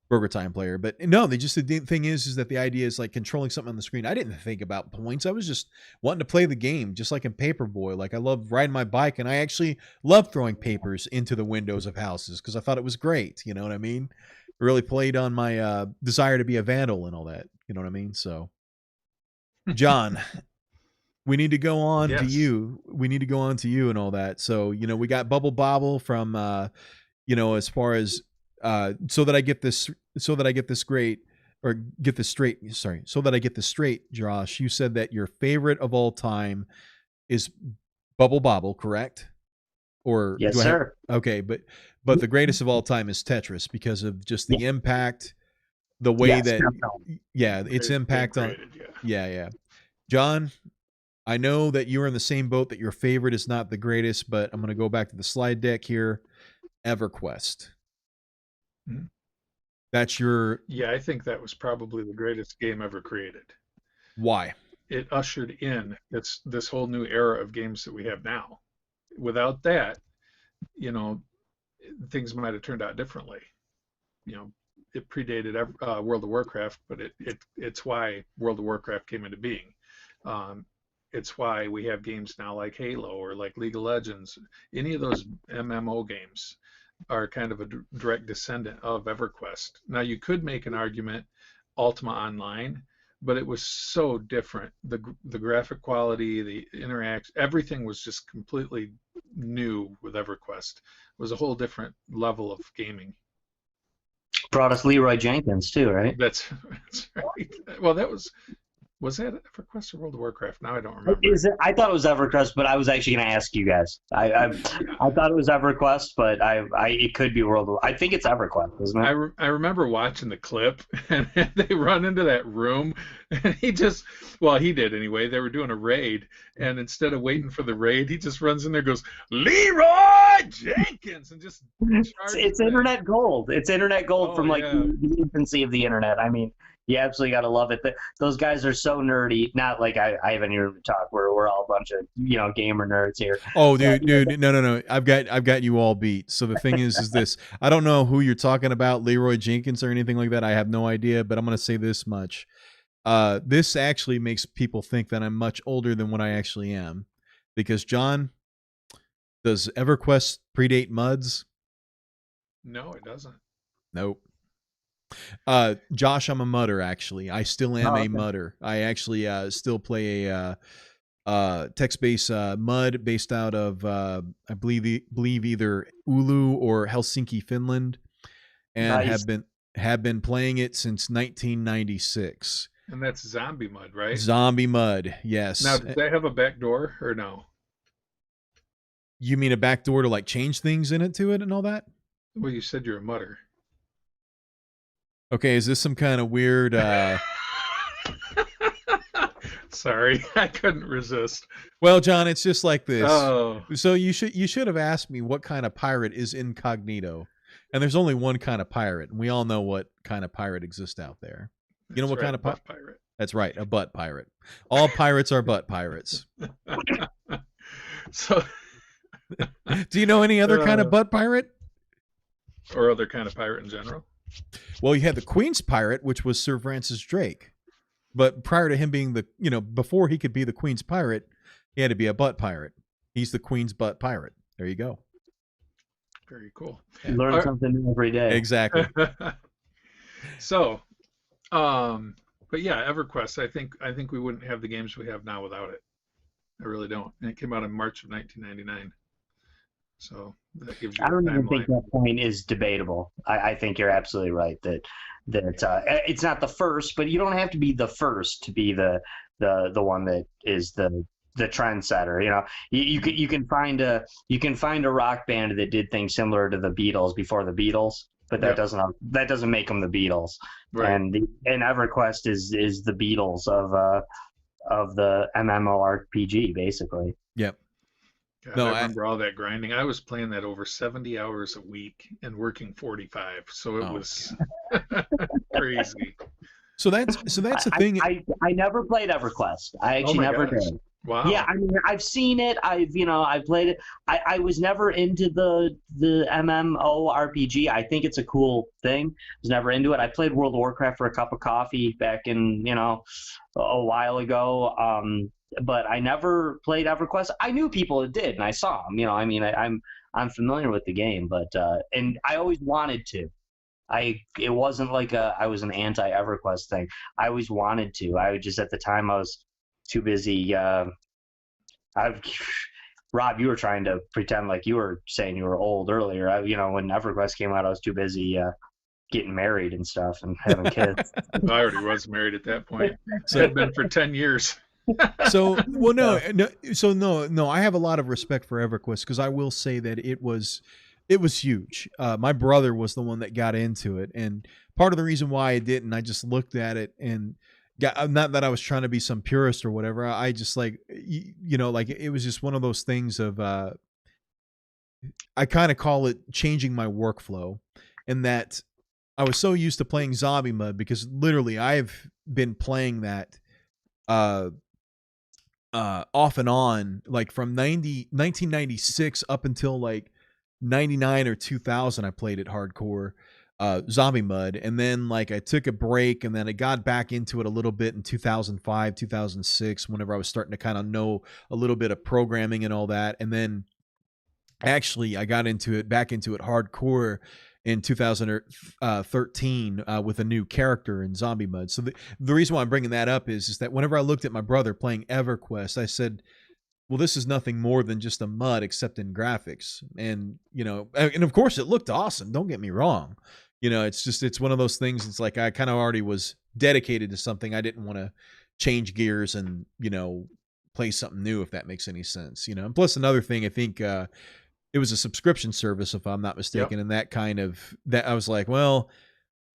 Burger Time player. But no, the thing is that the idea is like controlling something on the screen. I didn't think about points. I was just wanting to play the game, just like in Paperboy. Like I love riding my bike, and I actually love throwing papers into the windows of houses because I thought it was great. You know what I mean? It really played on my desire to be a vandal and all that. You know what I mean? So, John, we need to go on to you. We need to go on to you and all that. So, we got Bubble Bobble from, as far as, so that I get this straight, Josh, you said that your favorite of all time is Bubble Bobble, correct? Or yes, sir. Okay. But the greatest of all time is Tetris because of just the impact, the way that, its impact on, yeah. John, I know that you're in the same boat, that your favorite is not the greatest, but I'm going to go back to the slide deck here. EverQuest. Mm-hmm. That's your... Yeah, I think that was probably the greatest game ever created. Why? It ushered in this whole new era of games that we have now. Without that, things might have turned out differently. It predated World of Warcraft, but it's why World of Warcraft came into being. It's why we have games now like Halo or like League of Legends. Any of those MMO games are kind of a direct descendant of EverQuest. Now, you could make an argument Ultima Online, but it was so different. The graphic quality, the interaction, everything was just completely new with EverQuest. It was a whole different level of gaming. Brought us Leroy Jenkins too, right? That's right. Well, was that EverQuest or World of Warcraft? Now I don't remember. I thought it was EverQuest, but I was actually going to ask you guys. I thought it was EverQuest, but it could be World of Warcraft. I think it's EverQuest, isn't it? I remember watching the clip, and they run into that room, and he did anyway. They were doing a raid, and instead of waiting for the raid, he just runs in there and goes, Leroy Jenkins, and just it's internet gold. It's internet gold from the infancy of the internet. I mean, you absolutely got to love it. Those guys are so nerdy. Not like I haven't even talked. We're all a bunch of gamer nerds here. Oh, dude, no. I've got you all beat. So the thing is this. I don't know who you're talking about, Leroy Jenkins or anything like that. I have no idea. But I'm gonna say this much. This actually makes people think that I'm much older than what I actually am, because John, does EverQuest predate MUDs? No, it doesn't. Nope. Josh, I'm a mudder, actually. I still am a mudder. I actually still play a text-based MUD based out of I believe either Oulu or Helsinki, Finland, and nice. have been playing it since 1996. And that's Zombie MUD, right? Zombie MUD, yes. Now, does that have a back door or no? You mean a back door to like change things in it to it and all that? Well, you said you're a mutter. Okay, is this some kind of weird Sorry, I couldn't resist. Well, John, it's just like this. Oh. So you should have asked me what kind of pirate is incognito. And there's only one kind of pirate, and we all know what kind of pirate exists out there. You know what kind of pirate? That's right, a butt pirate. All pirates are butt pirates. So do you know any other kind of butt pirate? Or other kind of pirate in general? Well, you had the Queen's pirate, which was Sir Francis Drake. But prior to him being before he could be the Queen's pirate, he had to be a butt pirate. He's the Queen's butt pirate. There you go. Very cool. You learn something new every day. Exactly. So, but yeah, EverQuest, I think we wouldn't have the games we have now without it. I really don't. And it came out in March of 1999. So that gives you I don't even think that point is debatable. I think you're absolutely right that it's not the first, but you don't have to be the first to be the one that is the trendsetter. You know, you can find a rock band that did things similar to the Beatles before the Beatles, but that doesn't make them the Beatles. Right. And EverQuest is the Beatles of the MMORPG basically. Yep. God, I remember all that grinding. I was playing that over 70 hours a week and working 45, so it was crazy. So that's the thing. I never played EverQuest. I actually never did. Wow. Yeah, I mean, I've seen it. I've played it. I was never into the MMORPG. I think it's a cool thing. I was never into it. I played World of Warcraft for a cup of coffee back in a while ago. But I never played EverQuest. I knew people that did, and I saw them. I'm familiar with the game, but and I always wanted to. It wasn't like I was an anti-EverQuest thing. I always wanted to. I was just at the time I was too busy. Rob, you were trying to pretend like you were saying you were old earlier. When EverQuest came out, I was too busy getting married and stuff and having kids. I already was married at that point. So it had been for 10 years. So, well, no. I have a lot of respect for EverQuest because I will say that it was huge. My brother was the one that got into it, and part of the reason why I didn't, I just looked at it and not that I was trying to be some purist or whatever. I just like it was just one of those things of I kind of call it changing my workflow, in that I was so used to playing Zombie Mud because literally I've been playing that off and on, like from 1996 up until like 99 or 2000. I played it hardcore, Zombie Mud, and then like I took a break, and then I got back into it a little bit in 2005, 2006, whenever I was starting to kind of know a little bit of programming and all that. And then actually I got back into it hardcore in 2013 with a new character in Zombie Mud. So the reason why I'm bringing that up is that whenever I looked at my brother playing EverQuest, I said, well, this is nothing more than just a MUD except in graphics. And, and of course it looked awesome. Don't get me wrong. It's one of those things. It's like I kind of already was dedicated to something. I didn't want to change gears and, play something new, if that makes any sense. And plus another thing, I think it was a subscription service, if I'm not mistaken. Yep. And that I was like, well,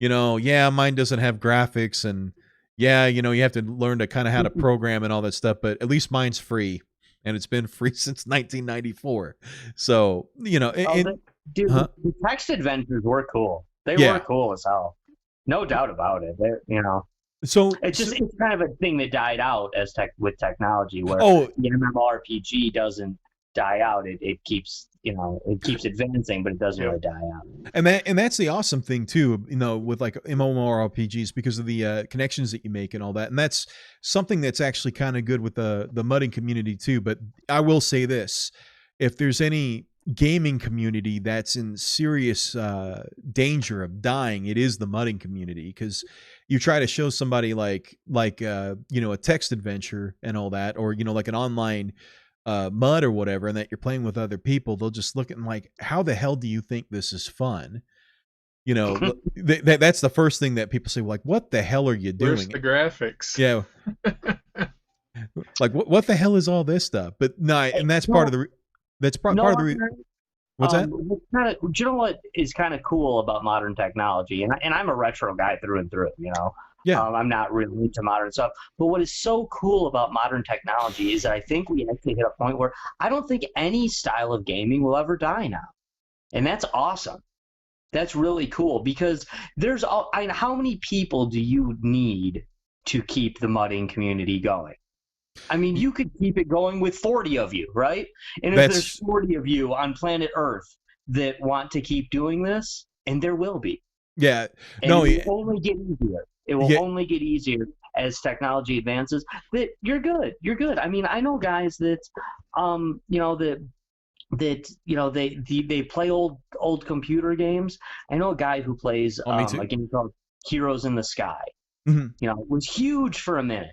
mine doesn't have graphics, and you have to learn to kind of how to program and all that stuff, but at least mine's free, and it's been free since 1994. So, the text adventures were cool. They were cool as hell. No doubt about it. So it's kind of a thing that died out with technology, where the MMORPG doesn't die out. It keeps advancing, but it doesn't really die out. And that's the awesome thing too, with like MMORPGs, because of the connections that you make and all that. And that's something that's actually kind of good with the mudding community too. But I will say this: if there's any gaming community that's in serious danger of dying, it is the mudding community, because you try to show somebody like a text adventure and all that, or like an online mud or whatever, and that you're playing with other people, they'll just look at them like, how the hell do you think this is fun? That's the first thing that people say, like, what the hell are you doing? Where's the graphics? Yeah. Like, what the hell is all this stuff? But no, and that's part of the That's No, part of the what's that? do you know what is kind of cool about modern technology? And I'm a retro guy through and through. Yeah. I'm not really into modern stuff. But what is so cool about modern technology is that I think we actually hit a point where I don't think any style of gaming will ever die now, and that's awesome. That's really cool because how many people do you need to keep the mudding community going? I mean, you could keep it going with 40 of you, right? And if there's 40 of you on planet Earth that want to keep doing this, and there will be. Yeah. And No, it will only get easier. It will only get easier as technology advances. That you're good. You're good. I mean, I know guys that, they play old computer games. I know a guy who plays a game called Heroes in the Sky. Mm-hmm. It was huge for a minute.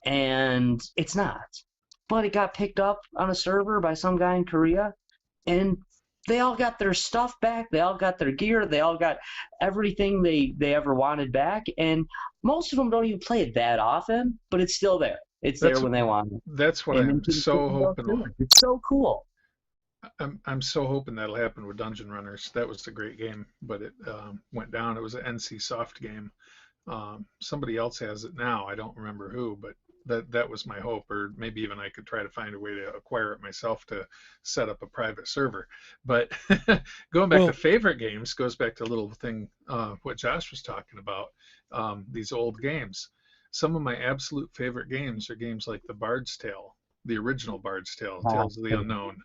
And it's not. But it got picked up on a server by some guy in Korea, and they all got their stuff back. They all got their gear. They all got everything they ever wanted back. And most of them don't even play it that often, but it's still there. It's there when they want it. That's what I'm so hoping. It's so cool. I'm so hoping that'll happen with Dungeon Runners. That was a great game, but it went down. It was an NC Soft game. Somebody else has it now. I don't remember who, but that was my hope, or maybe even I could try to find a way to acquire it myself to set up a private server. But going back to favorite games goes back to a little thing what Josh was talking about, these old games. Some of my absolute favorite games are games like the Bard's Tale, the original Bard's Tale, Tales of the Unknown.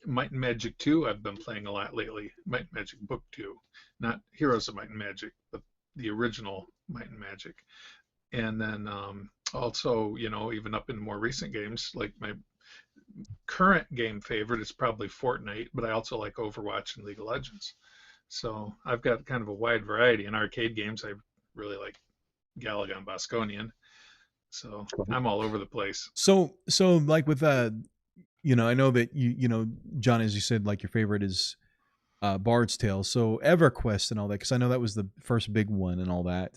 Might and Magic 2 I've been playing a lot lately. Might and Magic Book 2, not Heroes of Might and Magic, but the original Might and Magic. And then also, even up in more recent games, like my current game favorite is probably Fortnite, but I also like Overwatch and League of Legends. So I've got kind of a wide variety. In arcade games, I really like Galaga Bosconian. So I'm all over the place. So like with I know that John, as you said, like your favorite is Bard's Tale. So EverQuest and all that, because I know that was the first big one and all that.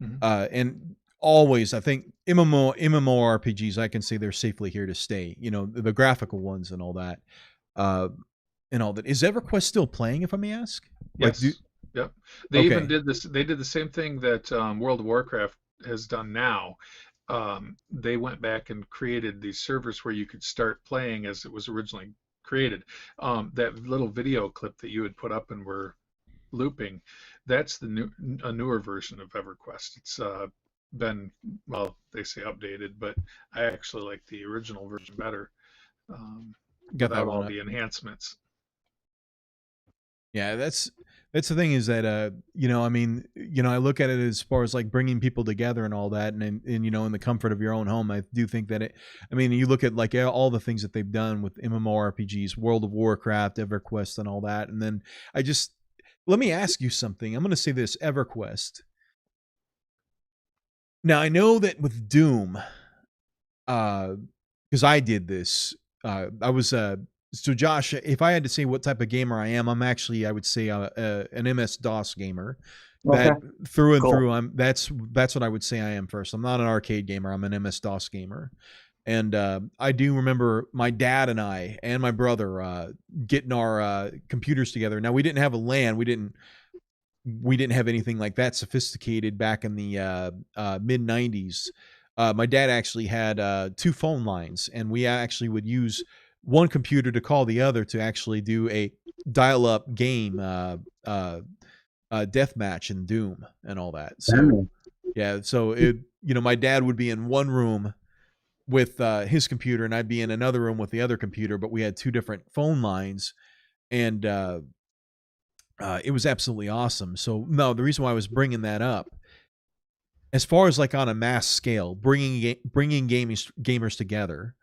Mm-hmm. And always, I think MMORPGs, I can say they're safely here to stay. The graphical ones and all that. And all that. Is EverQuest still playing, if I may ask? Yes. Yep. They even did this. They did the same thing that World of Warcraft has done now. They went back and created these servers where you could start playing as it was originally created. That little video clip that you had put up and were looping, that's a newer version of EverQuest. It's been, well, they say updated, but I actually like the original version better. Without all the enhancements. Yeah, that's the thing is that I look at it as far as like bringing people together and all that, and in the comfort of your own home. I do think that you look at like all the things that they've done with MMORPGs, World of Warcraft, EverQuest, and all that, and then let me ask you something. I'm going to say this, EverQuest. Now I know that with Doom, because I did this, I was so Josh, if I had to say what type of gamer I am, I would say an MS-DOS gamer. That through and through, that's what I would say I am first. I'm not an arcade gamer. I'm an MS-DOS gamer. And I do remember my dad and I and my brother getting our computers together. Now we didn't have a LAN. We didn't have anything like that sophisticated back in the mid 90s. My dad actually had 2 phone lines, and we actually would use one computer to call the other to actually do a dial-up game, deathmatch in Doom and all that. So yeah, so my dad would be in one room with his computer, and I'd be in another room with the other computer, but we had 2 different phone lines, and it was absolutely awesome. So no, the reason why I was bringing that up, as far as like on a mass scale, bringing gamers together,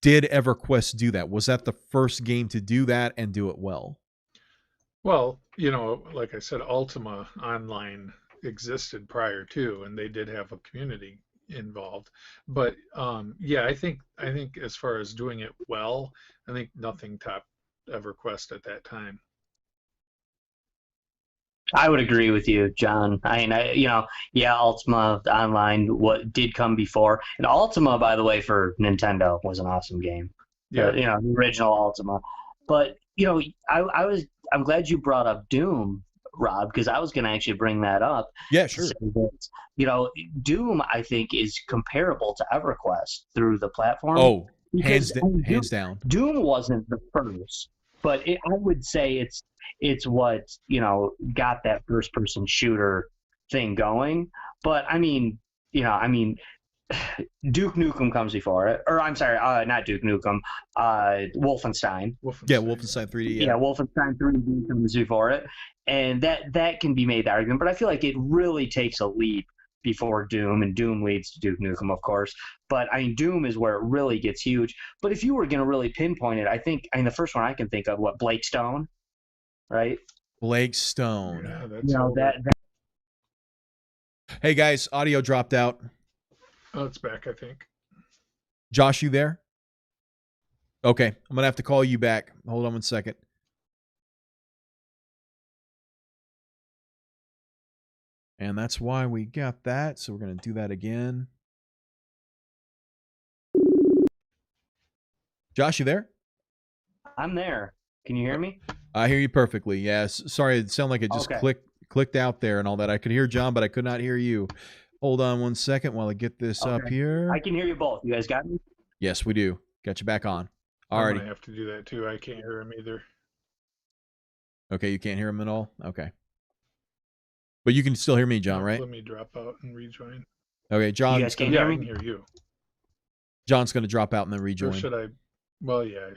did EverQuest do that? Was that the first game to do that and do it well? Well, like I said, Ultima Online existed prior to, and they did have a community involved. But I think as far as doing it well, I think nothing topped EverQuest at that time. I would agree with you, John. Ultima Online did come before, and Ultima, by the way, for Nintendo was an awesome game. Yeah. The original Ultima. But I'm glad you brought up Doom, Rob, because I was going to actually bring that up. Yeah, To say sure. that, Doom, I think, is comparable to EverQuest through the platform. Oh, Because hands down. Doom wasn't the first, but I would say it's what got that first person shooter thing going. But Duke Nukem comes before it, or I'm sorry, not Duke Nukem, Wolfenstein. Yeah, Wolfenstein 3D. Yeah, Wolfenstein 3D comes before it, and that can be made the argument. But I feel like it really takes a leap before Doom, and Doom leads to Duke Nukem, of course. But Doom is where it really gets huge. But if you were going to really pinpoint it, I think the first one I can think of, Blake Stone, right? Blake Stone. Yeah, that's Hey guys, audio dropped out. Oh, it's back, I think. Josh, you there? Okay, I'm gonna have to call you back. Hold on one second. And that's why we got that. So we're gonna do that again. Josh, you there? I'm there. Can you hear me? I hear you perfectly. Yes. Sorry, it sounded like it just clicked out there and all that. I could hear John, but I could not hear you. Hold on one second while I get this up here. I can hear you both. You guys got me? Yes, we do. Got you back on. I'm Alrighty. gonna have to do that too. I can't hear him either. Okay, you can't hear him at all? Okay. But you can still hear me, John, right? Let me drop out and rejoin. Okay, John. You guys can hear me? I can hear you. John's going to drop out and then rejoin. Or should I? Well, yeah.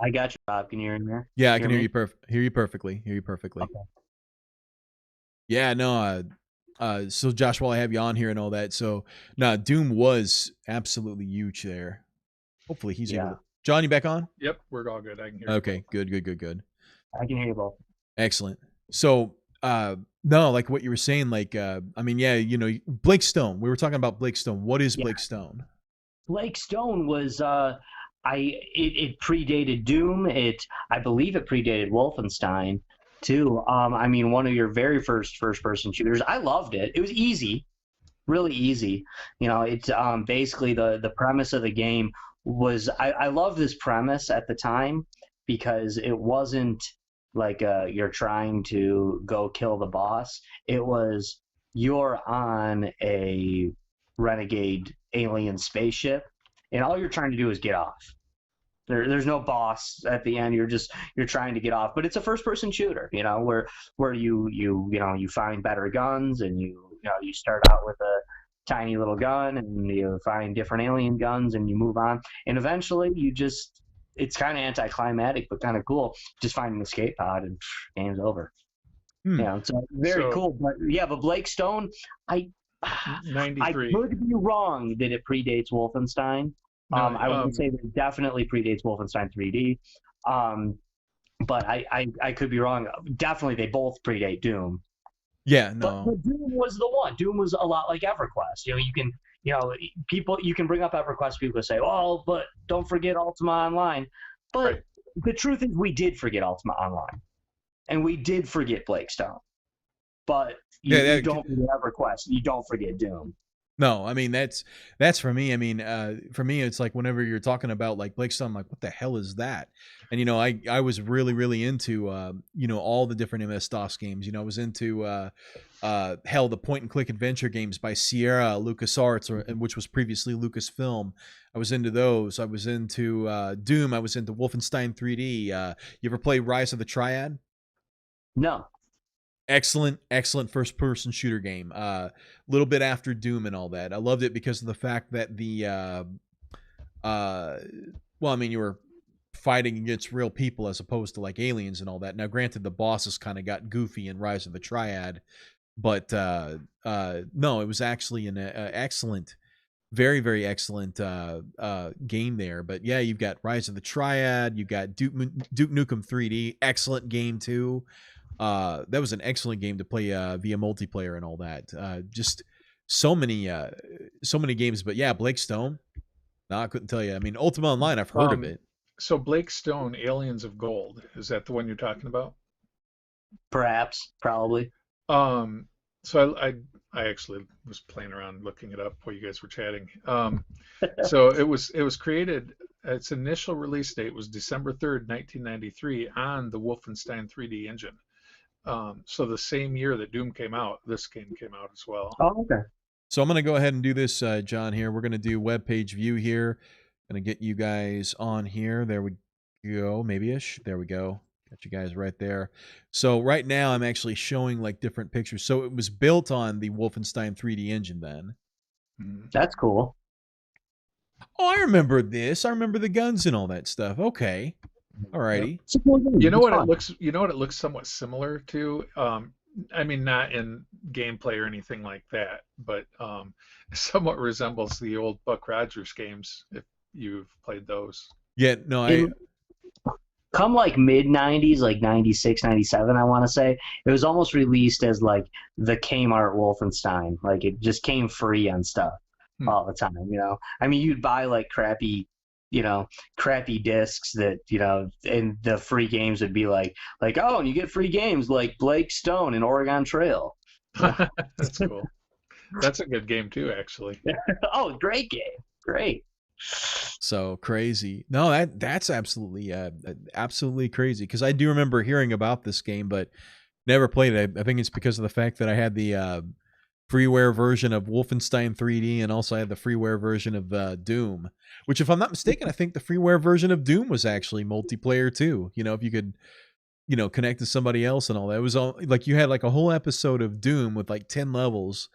I got you, Bob. Can you hear me there? Yeah, I can hear you perfectly. Hear you perfectly. Okay. Yeah, no, so Josh, while I have you on here and all that, so no, Doom was absolutely huge there. Hopefully he's able to. John, you back on? Yep, we're all good. I can hear you. Okay, good. I can hear you both. Excellent. So, no, like what you were saying, like, Blake Stone. We were talking about Blake Stone. What is Blake Stone? Blake Stone was, it predated Doom. I believe it predated Wolfenstein too. One of your very first-person shooters. I loved it. It was easy, really easy. It's basically the premise of the game was I love this premise at the time because it wasn't like you're trying to go kill the boss. It was you're on a renegade alien spaceship and all you're trying to do is get off. There's no boss at the end. You're trying to get off, but it's a first person shooter, where you find better guns and you start out with a tiny little gun and you find different alien guns and you move on and eventually it's kind of anticlimactic but kind of cool. Just find an escape pod and game's over. So very cool. But Blake Stone, I 93. I could be wrong that it predates Wolfenstein. No, I would say that it definitely predates Wolfenstein 3D. But I could be wrong. Definitely, they both predate Doom. Yeah, no. But Doom was the one. Doom was a lot like EverQuest. You can bring up EverQuest. People say, "Oh, but don't forget Ultima Online." But the truth is, we did forget Ultima Online, and we did forget Blake Stone. But you don't forget EverQuest. You don't forget Doom. No, I mean that's for me. I mean, for me, it's like whenever you're talking about like Blake Stone, I'm like, what the hell is that? And I was really into all the different MS-DOS games. I was into the point and click adventure games by Sierra LucasArts, which was previously Lucasfilm. I was into those. I was into Doom. I was into Wolfenstein 3D. You ever play Rise of the Triad? No. Excellent first-person shooter game. Little bit after Doom and all that. I loved it because of the fact that you were fighting against real people as opposed to like aliens and all that. Now, granted, the bosses kind of got goofy in Rise of the Triad, but no, it was actually an excellent, very, very excellent game there. But yeah, you've got Rise of the Triad. You got Duke Nukem 3D. Excellent game too. That was an excellent game to play via multiplayer and all that. Just so many games. But yeah, Blake Stone. No, I couldn't tell you. I mean, Ultima Online, I've heard of it. So Blake Stone, Aliens of Gold, is that the one you're talking about? Perhaps, probably. So I actually was playing around looking it up while you guys were chatting. So it was created. Its initial release date was December 3rd, 1993, on the Wolfenstein 3D engine. So the same year that Doom came out, this game came out as well. Oh, okay. So I'm going to go ahead and do this, John, here. We're going to do web page view here. Going to get you guys on here. There we go. Maybe-ish. There we go. Got you guys right there. So right now I'm actually showing like different pictures. So it was built on the Wolfenstein 3D engine then. That's cool. Oh, I remember this. I remember the guns and all that stuff. Okay. Alrighty. You know what it looks you know what it looks somewhat similar to? I mean, not in gameplay or anything like that, but somewhat resembles the old Buck Rogers games, if you've played those. Yeah, no, come like mid 90s, like 96, 97, I want to say, it was almost released as like the Kmart Wolfenstein. Like it just came free on stuff all the time, you know? I mean, you'd buy like crappy discs that, you know, and the free games would be like, oh, and you get free games like Blake Stone and Oregon Trail. That's cool. That's a good game too, actually. Oh, great game. Great. So crazy. No, that's absolutely crazy, because I do remember hearing about this game but never played it. I think it's because of the fact that I had the freeware version of Wolfenstein 3D, and also I had the freeware version of Doom, which, if I'm not mistaken, I think the freeware version of Doom was actually multiplayer too. You know, if you could, you know, connect to somebody else and all that. It was all like you had like a whole episode of Doom with like 10 levels,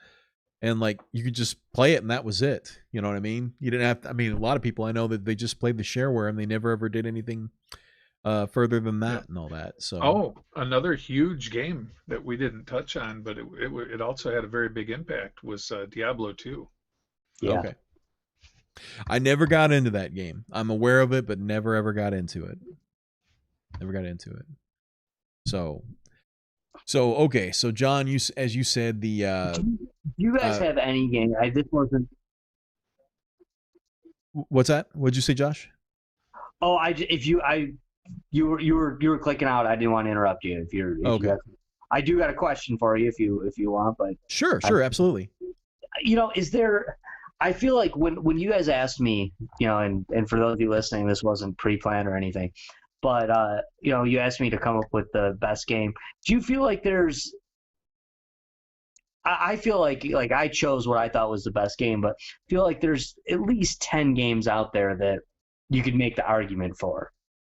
and like you could just play it and that was it. You know what I mean? You didn't have to, I mean, a lot of people I know that they just played the shareware and they never ever did anything further than that and all that. So another huge game that we didn't touch on, but it also had a very big impact, was Diablo 2. Yeah. Okay. I never got into that game. I'm aware of it, but never ever got into it. So okay. So John, as you said, the do you guys have any game? This wasn't. What's that? What'd you say, Josh? Oh, you were clicking out. I didn't want to interrupt you. Okay. I do got a question for you if you want, but sure, absolutely. You know, is there? I feel like when you guys asked me, you know, and for those of you listening, this wasn't pre-planned or anything, but you know, you asked me to come up with the best game. Do you feel like there's? I feel like I chose what I thought was the best game, but I feel like there's at least 10 games out there that you could make the argument for.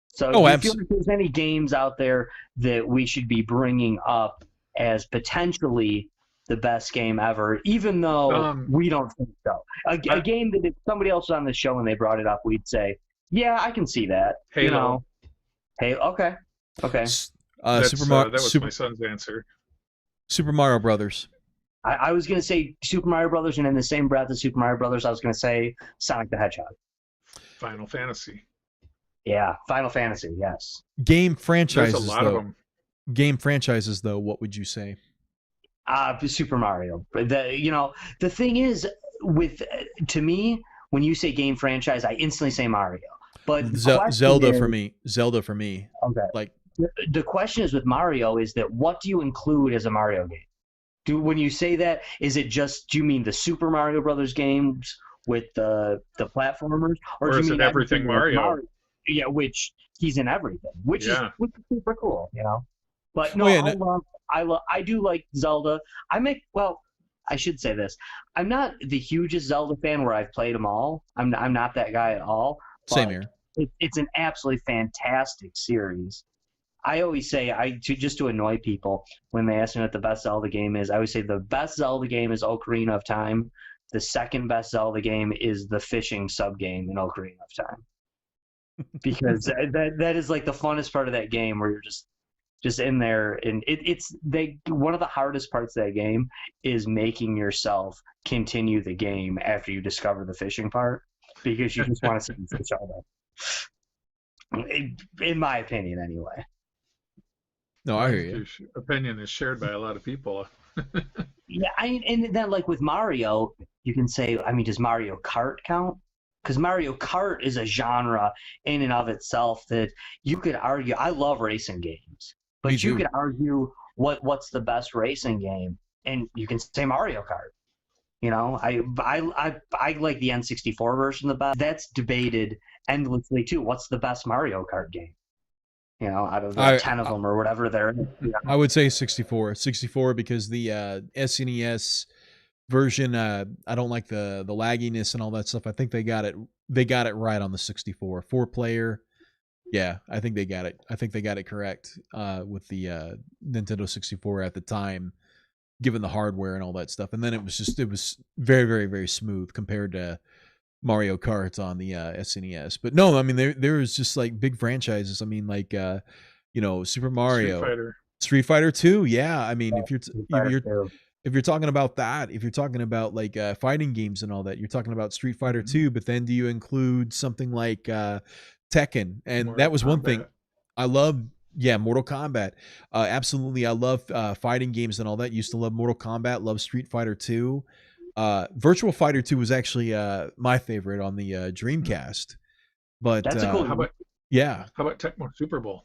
So do you feel like there's any games out there that we should be bringing up as potentially the best game ever, even though we don't think so? A game that if somebody else was on the show and they brought it up, we'd say, yeah, I can see that. Halo. You know? Hey, okay. That was my son's answer. Super Mario Brothers. I was going to say Super Mario Brothers, and in the same breath as Super Mario Brothers, I was going to say Sonic the Hedgehog. Final Fantasy. Yeah, Final Fantasy, yes. Game franchises, there's a lot of them. Game franchises, though, what would you say? Super Mario. The thing is, to me, when you say game franchise, I instantly say Mario. But Zelda for me. Okay. Like the question is with Mario is that what do you include as a Mario game? When you say that, do you mean the Super Mario Brothers games with the platformers, or do you mean everything Mario? Yeah, which he's in everything, which is super cool, you know. But no, I do like Zelda. I should say this: I'm not the hugest Zelda fan where I've played them all. I'm not that guy at all. Same here. It's an absolutely fantastic series. I always say, just to annoy people when they ask me what the best Zelda game is, I always say the best Zelda game is Ocarina of Time. The second best Zelda game is the fishing sub-game in Ocarina of Time. Because that is like the funnest part of that game, where you're just in there, and one of the hardest parts of that game is making yourself continue the game after you discover the fishing part, because you just want to see the fish all day. In my opinion, anyway. No, I hear you. Your opinion is shared by a lot of people. Yeah, and then like with Mario, you can say, I mean, does Mario Kart count? Because Mario Kart is a genre in and of itself that you could argue. I love racing games, but you could argue what's the best racing game, and you can say Mario Kart. You know, I like the N64 version the best. That's debated endlessly too. What's the best Mario Kart game? You know, out of the 10 of them or whatever there. I would say 64 because the SNES version, I don't like the lagginess and all that stuff. I think they got it right on the 64 4-player. Yeah, I think they got it correct with the Nintendo 64 at the time, given the hardware and all that stuff. And then it was very, very, very smooth compared to Mario Kart on the SNES. But no, I mean there is just like big franchises. I mean, like Super Mario, Street Fighter 2. Yeah, I mean if you're talking about that, if you're talking about like fighting games and all that, you're talking about Street Fighter 2. But then do you include something like Tekken? And Mortal that was Kombat. One thing I love. Yeah, Mortal Kombat. Absolutely, I love fighting games and all that. Used to love Mortal Kombat. Love Street Fighter 2. Virtual Fighter 2 was actually my favorite on the Dreamcast. But that's a cool. How about Tecmo Super Bowl?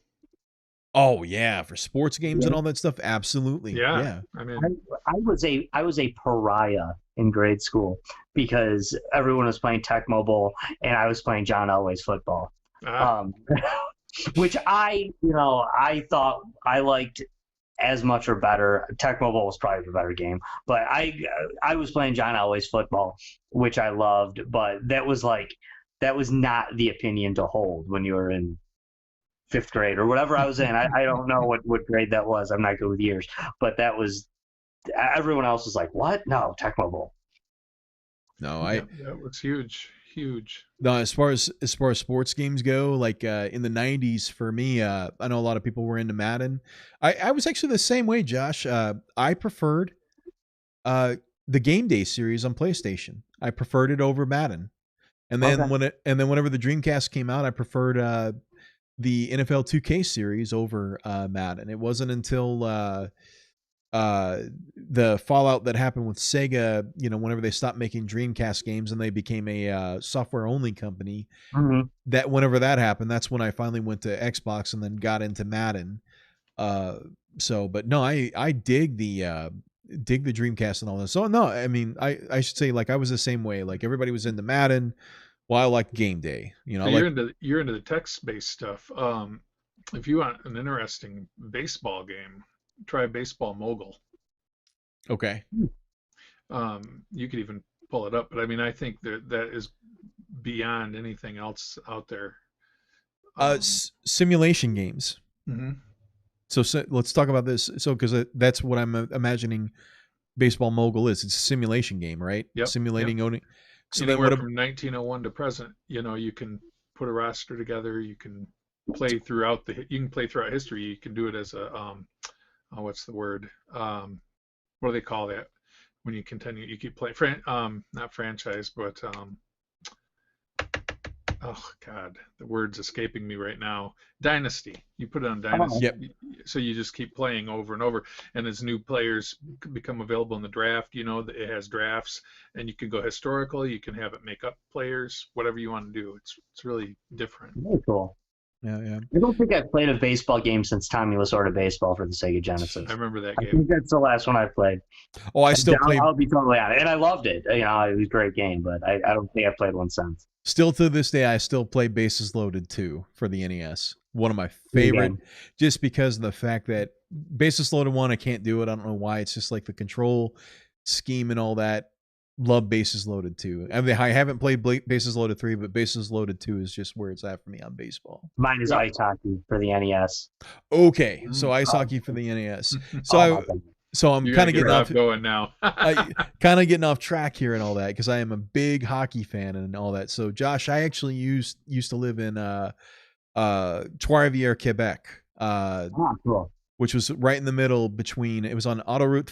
Oh yeah, for sports games and all that stuff. Absolutely. Yeah. I mean, I was a pariah in grade school because everyone was playing Tecmo Bowl and I was playing John Elway's football. Which I thought I liked as much or better. Tecmo Bowl was probably the better game, but I was playing John Elway's football, which I loved, but that was not the opinion to hold when you were in 5th grade or whatever I was in. I don't know what grade that was. I'm not good with years, but that was, everyone else was like, what? No, Tecmo Bowl. No, that was huge. No, as far as sports games go, like in the 90s for me, I know a lot of people were into Madden. I was actually the same way, Josh. I preferred the Game Day series on PlayStation. I preferred it over Madden. And then whenever the Dreamcast came out, I preferred the NFL 2K series over Madden. It wasn't until the fallout that happened with Sega, whenever they stopped making Dreamcast games and they became a software only company, that whenever that happened, that's when I finally went to Xbox and then got into Madden. But no, I dig the Dreamcast and all that. So no, I mean, I should say, like, I was the same way. Like, everybody was into Madden. Well, I like Game Day. So you're into the text-based stuff. If you want an interesting baseball game, try Baseball Mogul. Okay. You could even pull it up, but I mean, I think that is beyond anything else out there. Simulation games. Mm-hmm. So let's talk about this. So because that's what I'm imagining Baseball Mogul is. It's a simulation game, right? Yep. Simulating owning. So anywhere from 1901 to present, you can put a roster together. You can play throughout history. You can do it as a what's the word? What do they call that when you continue? You keep playing. Not franchise, but oh God, the word's escaping me right now. Dynasty. You put it on Dynasty. Yep. So you just keep playing over and over, and as new players become available in the draft, it has drafts, and you can go historical. You can have it make up players, whatever you want to do. It's really different. Very cool. Yeah. I don't think I've played a baseball game since Tommy Lasorda Baseball for the Sega Genesis. I remember that game. I think that's the last one I played. Oh, I still play. I'll be totally honest, and I loved it. It was a great game, but I don't think I've played one since. Still to this day, I still play Bases Loaded 2 for the NES. One of my favorite, just because of the fact that Bases Loaded 1, I can't do it. I don't know why. It's just like the control scheme and all that. Love Bases Loaded 2. I mean, I haven't played Bases Loaded 3, but Bases Loaded 2 is just where it's at for me on baseball. Mine is ice hockey for the NES. Okay, so ice hockey for the NES. So I'm kind of getting off going now. Kind of getting off track here and all that, because I am a big hockey fan and all that. So Josh, I actually used to live in Trois-Rivières, Quebec, cool. Which was right in the middle between. It was on autoroute.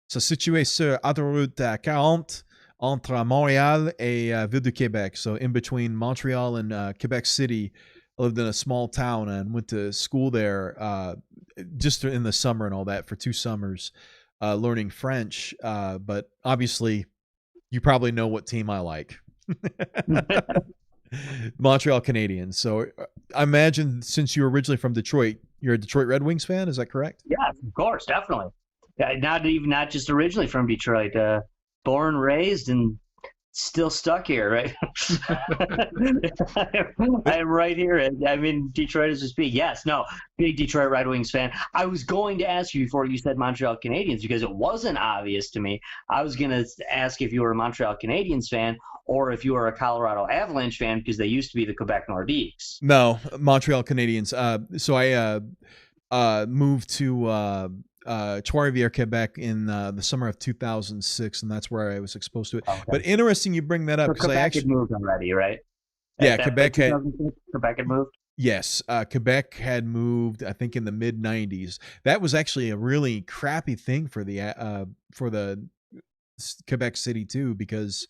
So situé sur autoroute 40 entre Montréal et Ville de Québec. So in between Montreal and Quebec City. I lived in a small town and went to school there just in the summer and all that for 2 summers, learning French. But obviously, you probably know what team I like. Montreal Canadiens. So I imagine since you're originally from Detroit, you're a Detroit Red Wings fan. Is that correct? Yeah, of course, definitely. not just originally from Detroit. Born, raised, and still stuck here, right? I'm right here. I'm in Detroit as we speak. Yes, no, big Detroit Red Wings fan. I was going to ask you before you said Montreal Canadiens because it wasn't obvious to me. I was going to ask if you were a Montreal Canadiens fan or if you were a Colorado Avalanche fan because they used to be the Quebec Nordiques. No, Montreal Canadiens. So I moved to Trois-Rivières, Quebec in the summer of 2006, and that's where I was exposed to it. Okay. But interesting you bring that up because I actually had moved already, right? Yeah, Quebec had moved. Yes, Quebec had moved, I think, in the mid '90s. That was actually a really crappy thing for the Quebec City too, because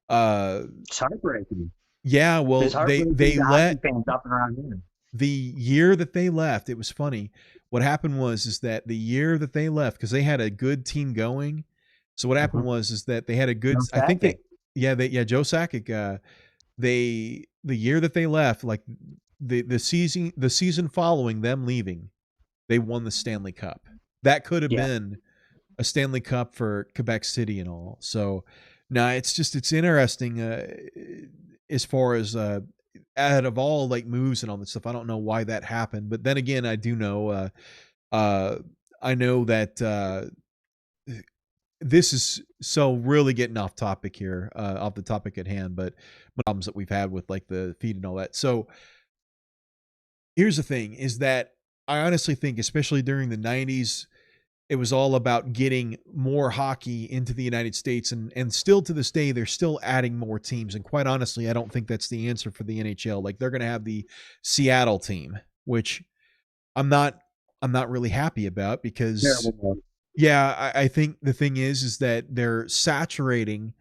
it's heartbreaking. Yeah, well, they let fans up and around here. The year that they left, it was funny. What happened was that the year that they left, because they had a good team going. So what happened was that they had a good. I think Joe Sakic. The year that they left, like the season following them leaving, they won the Stanley Cup. That could have been a Stanley Cup for Quebec City and all. So now it's interesting as far as out of all like moves and all that stuff. I don't know why that happened, but then again, I do know. I know that this is so really getting off topic here, off the topic at hand, but problems that we've had with like the feed and all that. So here's the thing: is that I honestly think, especially during the '90s, it was all about getting more hockey into the United States, and still to this day, they're still adding more teams. And quite honestly, I don't think that's the answer for the NHL. Like they're going to have the Seattle team, which I'm not really happy about because, I think the thing is that they're saturating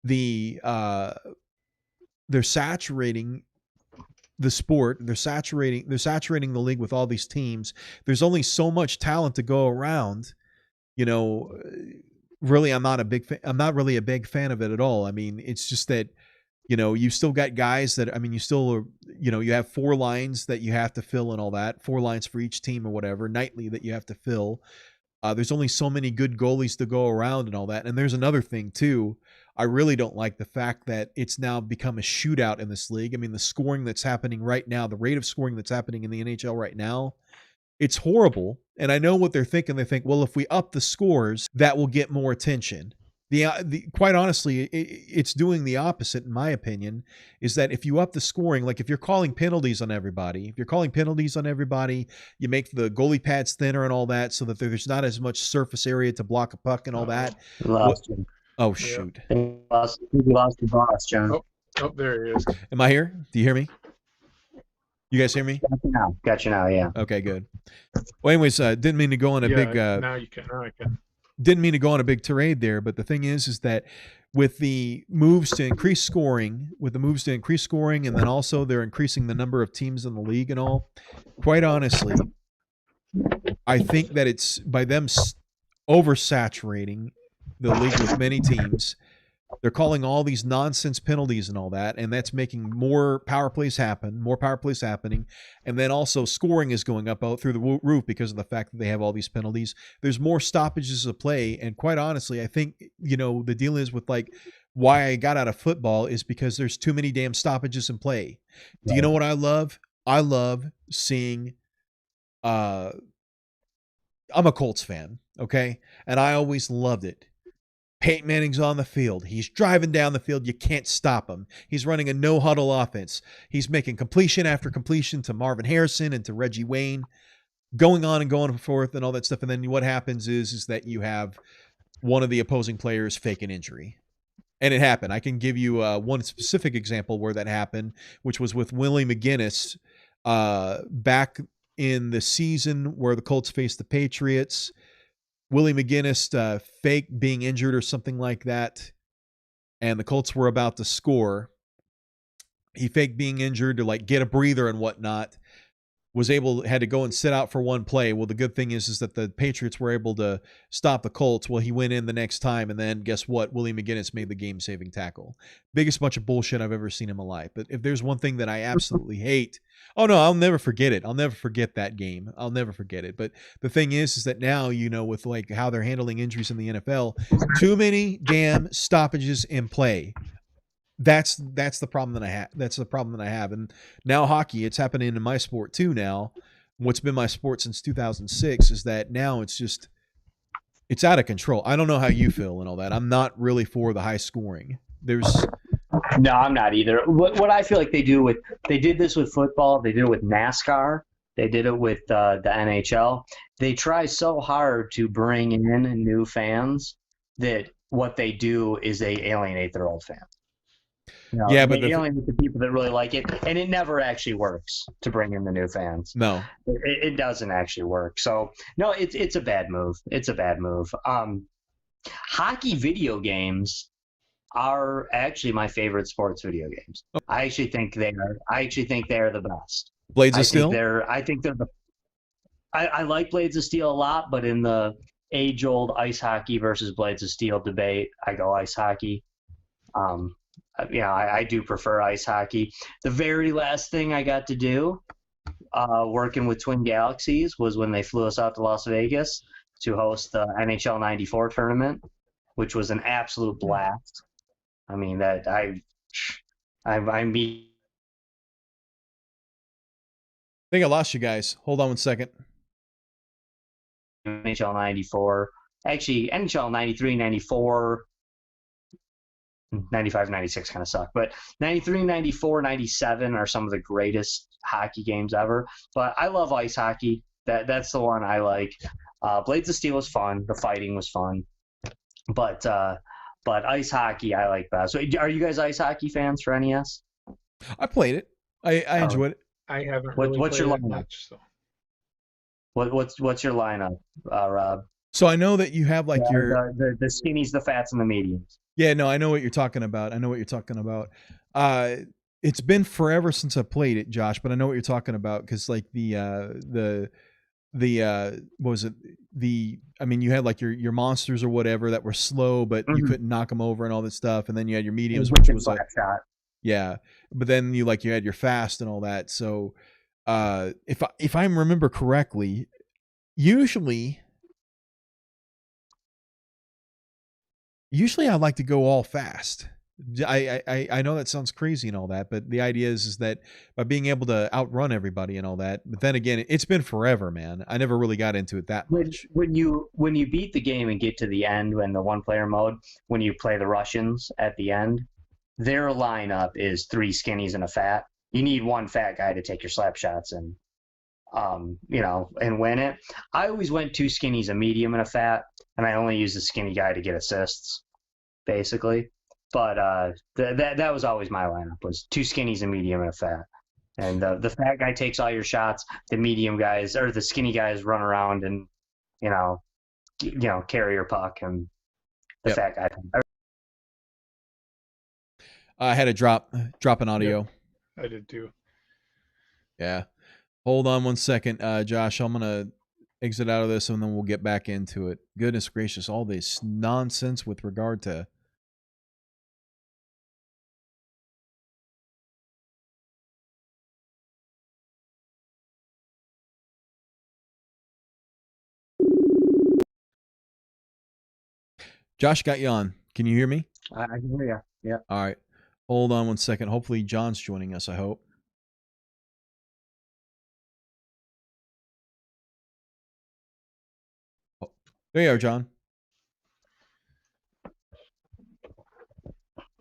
the sport. They're saturating the league with all these teams. There's only so much talent to go around. Really, I'm not really a big fan of it at all. I mean, it's just that, you still got guys that, you still, you have 4 lines that you have to fill and all that, 4 lines for each team or whatever, nightly that you have to fill. There's only so many good goalies to go around and all that. And there's another thing too. I really don't like the fact that it's now become a shootout in this league. I mean, the scoring that's happening right now, the rate of scoring that's happening in the NHL right now, it's horrible. And I know what they're thinking. They think, well, if we up the scores, that will get more attention. Quite honestly, it's doing the opposite, in my opinion, is that if you up the scoring, like if you're calling penalties on everybody, you make the goalie pads thinner and all that so that there's not as much surface area to block a puck and all that. Oh, shoot. You lost the boss, John. Oh, there he is. Am I here? Do you hear me? You guys hear me? Got you now, yeah. Okay, good. Well, anyways, didn't mean to go on a big... now you can. Now I can. Didn't mean to go on a big tirade there, but the thing is that with the moves to increase scoring, and then also they're increasing the number of teams in the league and all, quite honestly, I think that it's by them oversaturating the league with many teams. They're calling all these nonsense penalties and all that, and that's making more power plays happening. And then also scoring is going up out through the roof because of the fact that they have all these penalties. There's more stoppages of play. And quite honestly, I think, the deal is with like why I got out of football is because there's too many damn stoppages in play. Right. Do you know what I love? I love seeing, I'm a Colts fan. Okay. And I always loved it. Peyton Manning's on the field. He's driving down the field. You can't stop him. He's running a no-huddle offense. He's making completion after completion to Marvin Harrison and to Reggie Wayne, going on and going forth and all that stuff. And then what happens is that you have one of the opposing players fake an injury. And it happened. I can give you one specific example where that happened, which was with Willie McGinnis back in the season where the Colts faced the Patriots. Willie McGinnis fake being injured or something like that, and the Colts were about to score. He faked being injured to like get a breather and whatnot. had to go and sit out for one play. Well, the good thing is that the Patriots were able to stop the Colts. Well, he went in the next time, and then guess what? Willie McGinnis made the game-saving tackle. Biggest bunch of bullshit I've ever seen in my life. But if there's one thing that I absolutely hate, oh no, I'll never forget it. I'll never forget that game. I'll never forget it. But the thing is that now, with like how they're handling injuries in the NFL, too many damn stoppages in play. That's the problem that I have. That's the problem that I have. And now hockey, it's happening in my sport too now. What's been my sport since 2006 is that now it's out of control. I don't know how you feel and all that. I'm not really for the high scoring. No, I'm not either. What I feel like they did this with football. They did it with NASCAR. They did it with the NHL. They try so hard to bring in new fans that what they do is they alienate their old fans. Yeah, but they alienate the people that really like it, and it never actually works to bring in the new fans. No, it doesn't actually work. So no, it's a bad move. It's a bad move. Hockey video games are actually my favorite sports video games. I actually think they are the best. Blades of Steel. I like Blades of Steel a lot, but in the age-old ice hockey versus Blades of Steel debate, I go ice hockey. I do prefer ice hockey. The very last thing I got to do working with Twin Galaxies was when they flew us out to Las Vegas to host the NHL 94 tournament, which was an absolute blast. I mean, that I think I lost you guys. Hold on one second. NHL 94. Actually, NHL 93, 94, 95, 96 kind of suck. But 93, 94, 97 are some of the greatest hockey games ever. But I love ice hockey. That's the one I like. Blades of Steel was fun. The fighting was fun. But ice hockey I like best. So are you guys ice hockey fans for NES? I played it. I enjoyed it. I haven't really what's played your it lineup? much. So. What's your lineup, Rob? So I know that you have like the skinnies, the fats, and the mediums. Yeah, no, I know what you're talking about. It's been forever since I played it, Josh, but I know what you're talking about because like what was it? You had like your monsters or whatever that were slow, but you couldn't knock them over and all this stuff, and then you had your mediums, which was like shot. Yeah, but then you had your fast and all that. So if I remember correctly, usually I like to go all fast. I know that sounds crazy and all that, but the idea is that by being able to outrun everybody and all that. But then again, it's been forever, man. I never really got into it that much. When you beat the game and get to the end, when the one-player mode, when you play the Russians at the end, their lineup is 3 skinnies and a fat. You need one fat guy to take your slap shots and and win it. I always went 2 skinnies, a medium, and a fat, and I only used the skinny guy to get assists, basically. But that was always my lineup, was 2 skinnies, a medium, and a fat. And the fat guy takes all your shots. The medium guys or the skinny guys run around and carry your puck, and the fat guy. I had to drop an audio. I did too. Yeah. Hold on one second, Josh. I'm gonna exit out of this and then we'll get back into it. Goodness gracious, all this nonsense with regard to Josh, got you on. Can you hear me? I can hear you. Yeah. All right. Hold on one second. Hopefully John's joining us, I hope. Oh, there you are, John.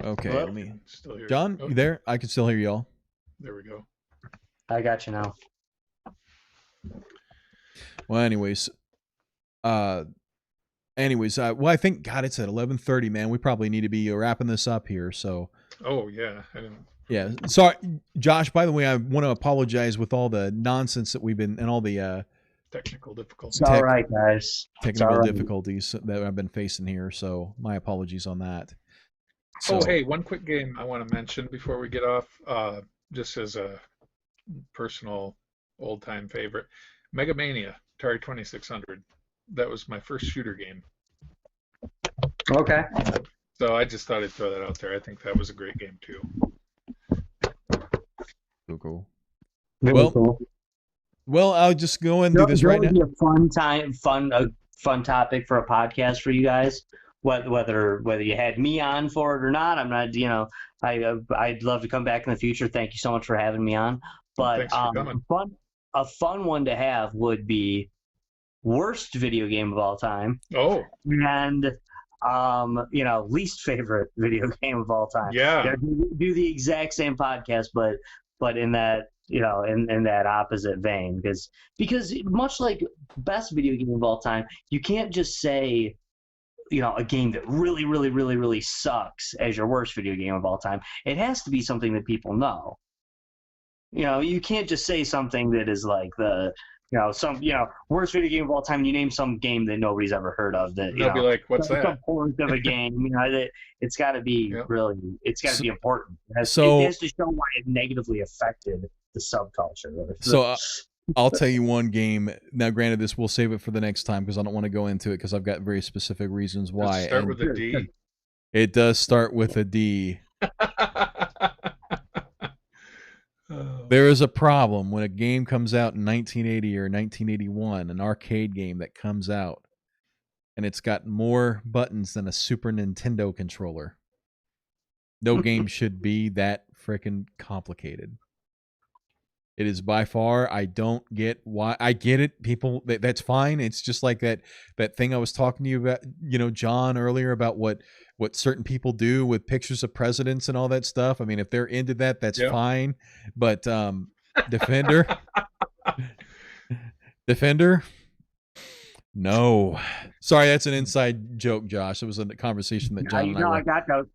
Okay, Hello? let me. Still here. John, you there? I can still hear y'all. There we go. I got you now. Well, anyways, well, I think God, it's at 11:30, man. We probably need to be wrapping this up here. So. Oh yeah, I didn't. Yeah, sorry, Josh. By the way, I want to apologize with all the nonsense that we've been and all the technical difficulties. It's all right, guys. Technical difficulties that I've been facing here. So my apologies on that. So, oh, hey, one quick game I want to mention before we get off, just as a personal old-time favorite. Mega Mania, Atari 2600. That was my first shooter game. Okay. So I just thought I'd throw that out there. I think that was a great game too. Cool. Really cool. Well, I'll just go and do this right now. Be a fun topic for a podcast for you guys. Whether you had me on for it or not, I'm not. I'd love to come back in the future. Thank you so much for having me on. But Thanks for coming. A fun one to have would be worst video game of all time. Oh. And least favorite video game of all time. Yeah. Do the exact same podcast, but in that in that opposite vein, because much like best video game of all time, you can't just say a game that really, really, really, really sucks as your worst video game of all time. It has to be something that people know. You can't just say something that is like the worst video game of all time. And you name some game that nobody's ever heard of. That they'll be like, "What's that?" Some point of a game. It's got to be really. It's got to be important. It has to show why it negatively affected the subculture. So I'll tell you one game. Now, granted, this we'll save it for the next time because I don't want to go into it because I've got very specific reasons why. Does it start with a D? It does start with a D. There is a problem when a game comes out in 1980 or 1981, an arcade game that comes out, and it's got more buttons than a Super Nintendo controller. No game should be that freaking complicated. It is by far. I don't get why. I get it, people. That's fine. It's just like that thing I was talking to you about, John, earlier about what certain people do with pictures of presidents and all that stuff. I mean, if they're into that, that's fine. But Defender, no. Sorry, that's an inside joke, Josh. It was a conversation that John and I. I got that.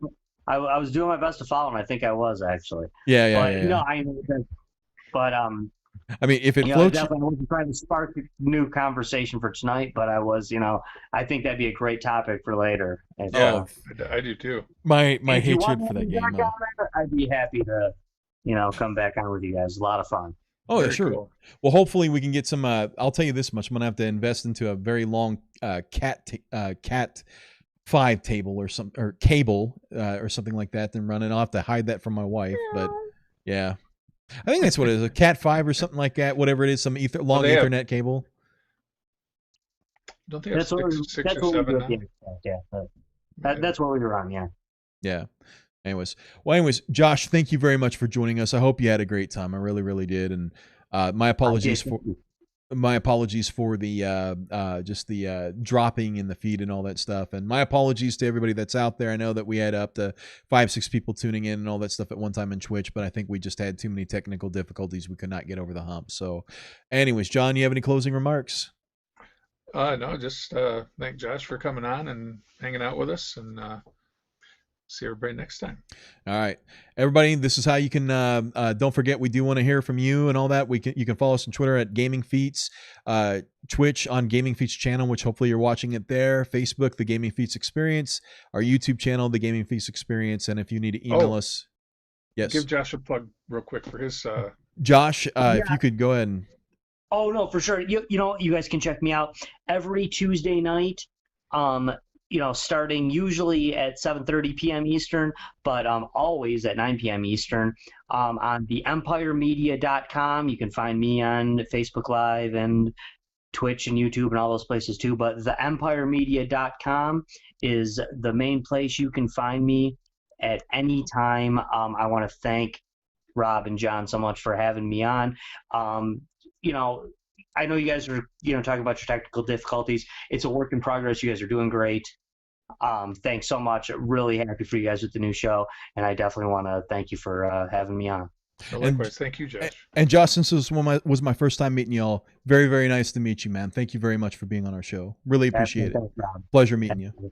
I was doing my best to follow, and I think I was actually. Yeah. But I mean, if it floats, definitely wasn't trying to spark a new conversation for tonight, but I was, I think that'd be a great topic for later. And, I do too. My hatred for that game. I'd be happy to, come back on with you guys. It's a lot of fun. Oh, yeah, sure. Cool. Well, hopefully we can get some. I'll tell you this much: I'm gonna have to invest into a very long Cat 5 table or cable or something like that. Then run it. I'll have to hide that from my wife, but yeah. I think that's what it is, a Cat 5 or something like that, whatever it is, some long Ethernet cable. Don't they have six or seven now? That's what we were on, Yeah. Anyways, Josh, thank you very much for joining us. I hope you had a great time. I really, really did. And my apologies for the just the dropping in the feed and all that stuff, and my apologies to everybody that's out there. I know that we had up to 5-6 people tuning in and all that stuff at one time in Twitch, but I think we just had too many technical difficulties. We could not get over the hump. So anyways, John, you have any closing remarks? No, just thank Josh for coming on and hanging out with us, and see everybody next time. All right, everybody, this is how you can don't forget, we do want to hear from you and all that. You can follow us on Twitter at Gaming Feats, Twitch on Gaming Feats channel, which hopefully you're watching it there, Facebook, The Gaming Feats Experience, our YouTube channel, The Gaming Feats Experience, and if you need to email us. Yes. Give Josh a plug real quick for his Josh, if you could go ahead and Oh no, for sure. You guys can check me out every Tuesday night. Starting usually at 7:30 p.m. Eastern, but always at 9 p.m. Eastern. On the EmpireMedia.com, you can find me on Facebook Live and Twitch and YouTube and all those places too. But the EmpireMedia.com is the main place you can find me at any time. I want to thank Rob and John so much for having me on. I know you guys are, talking about your technical difficulties. It's a work in progress. You guys are doing great. Thanks so much. Really happy for you guys with the new show, and I definitely want to thank you for having me on. Well, likewise, thank you, Josh. And Josh, since this was my first time meeting y'all, very, very nice to meet you, man. Thank you very much for being on our show. Really appreciate it. Pleasure meeting you.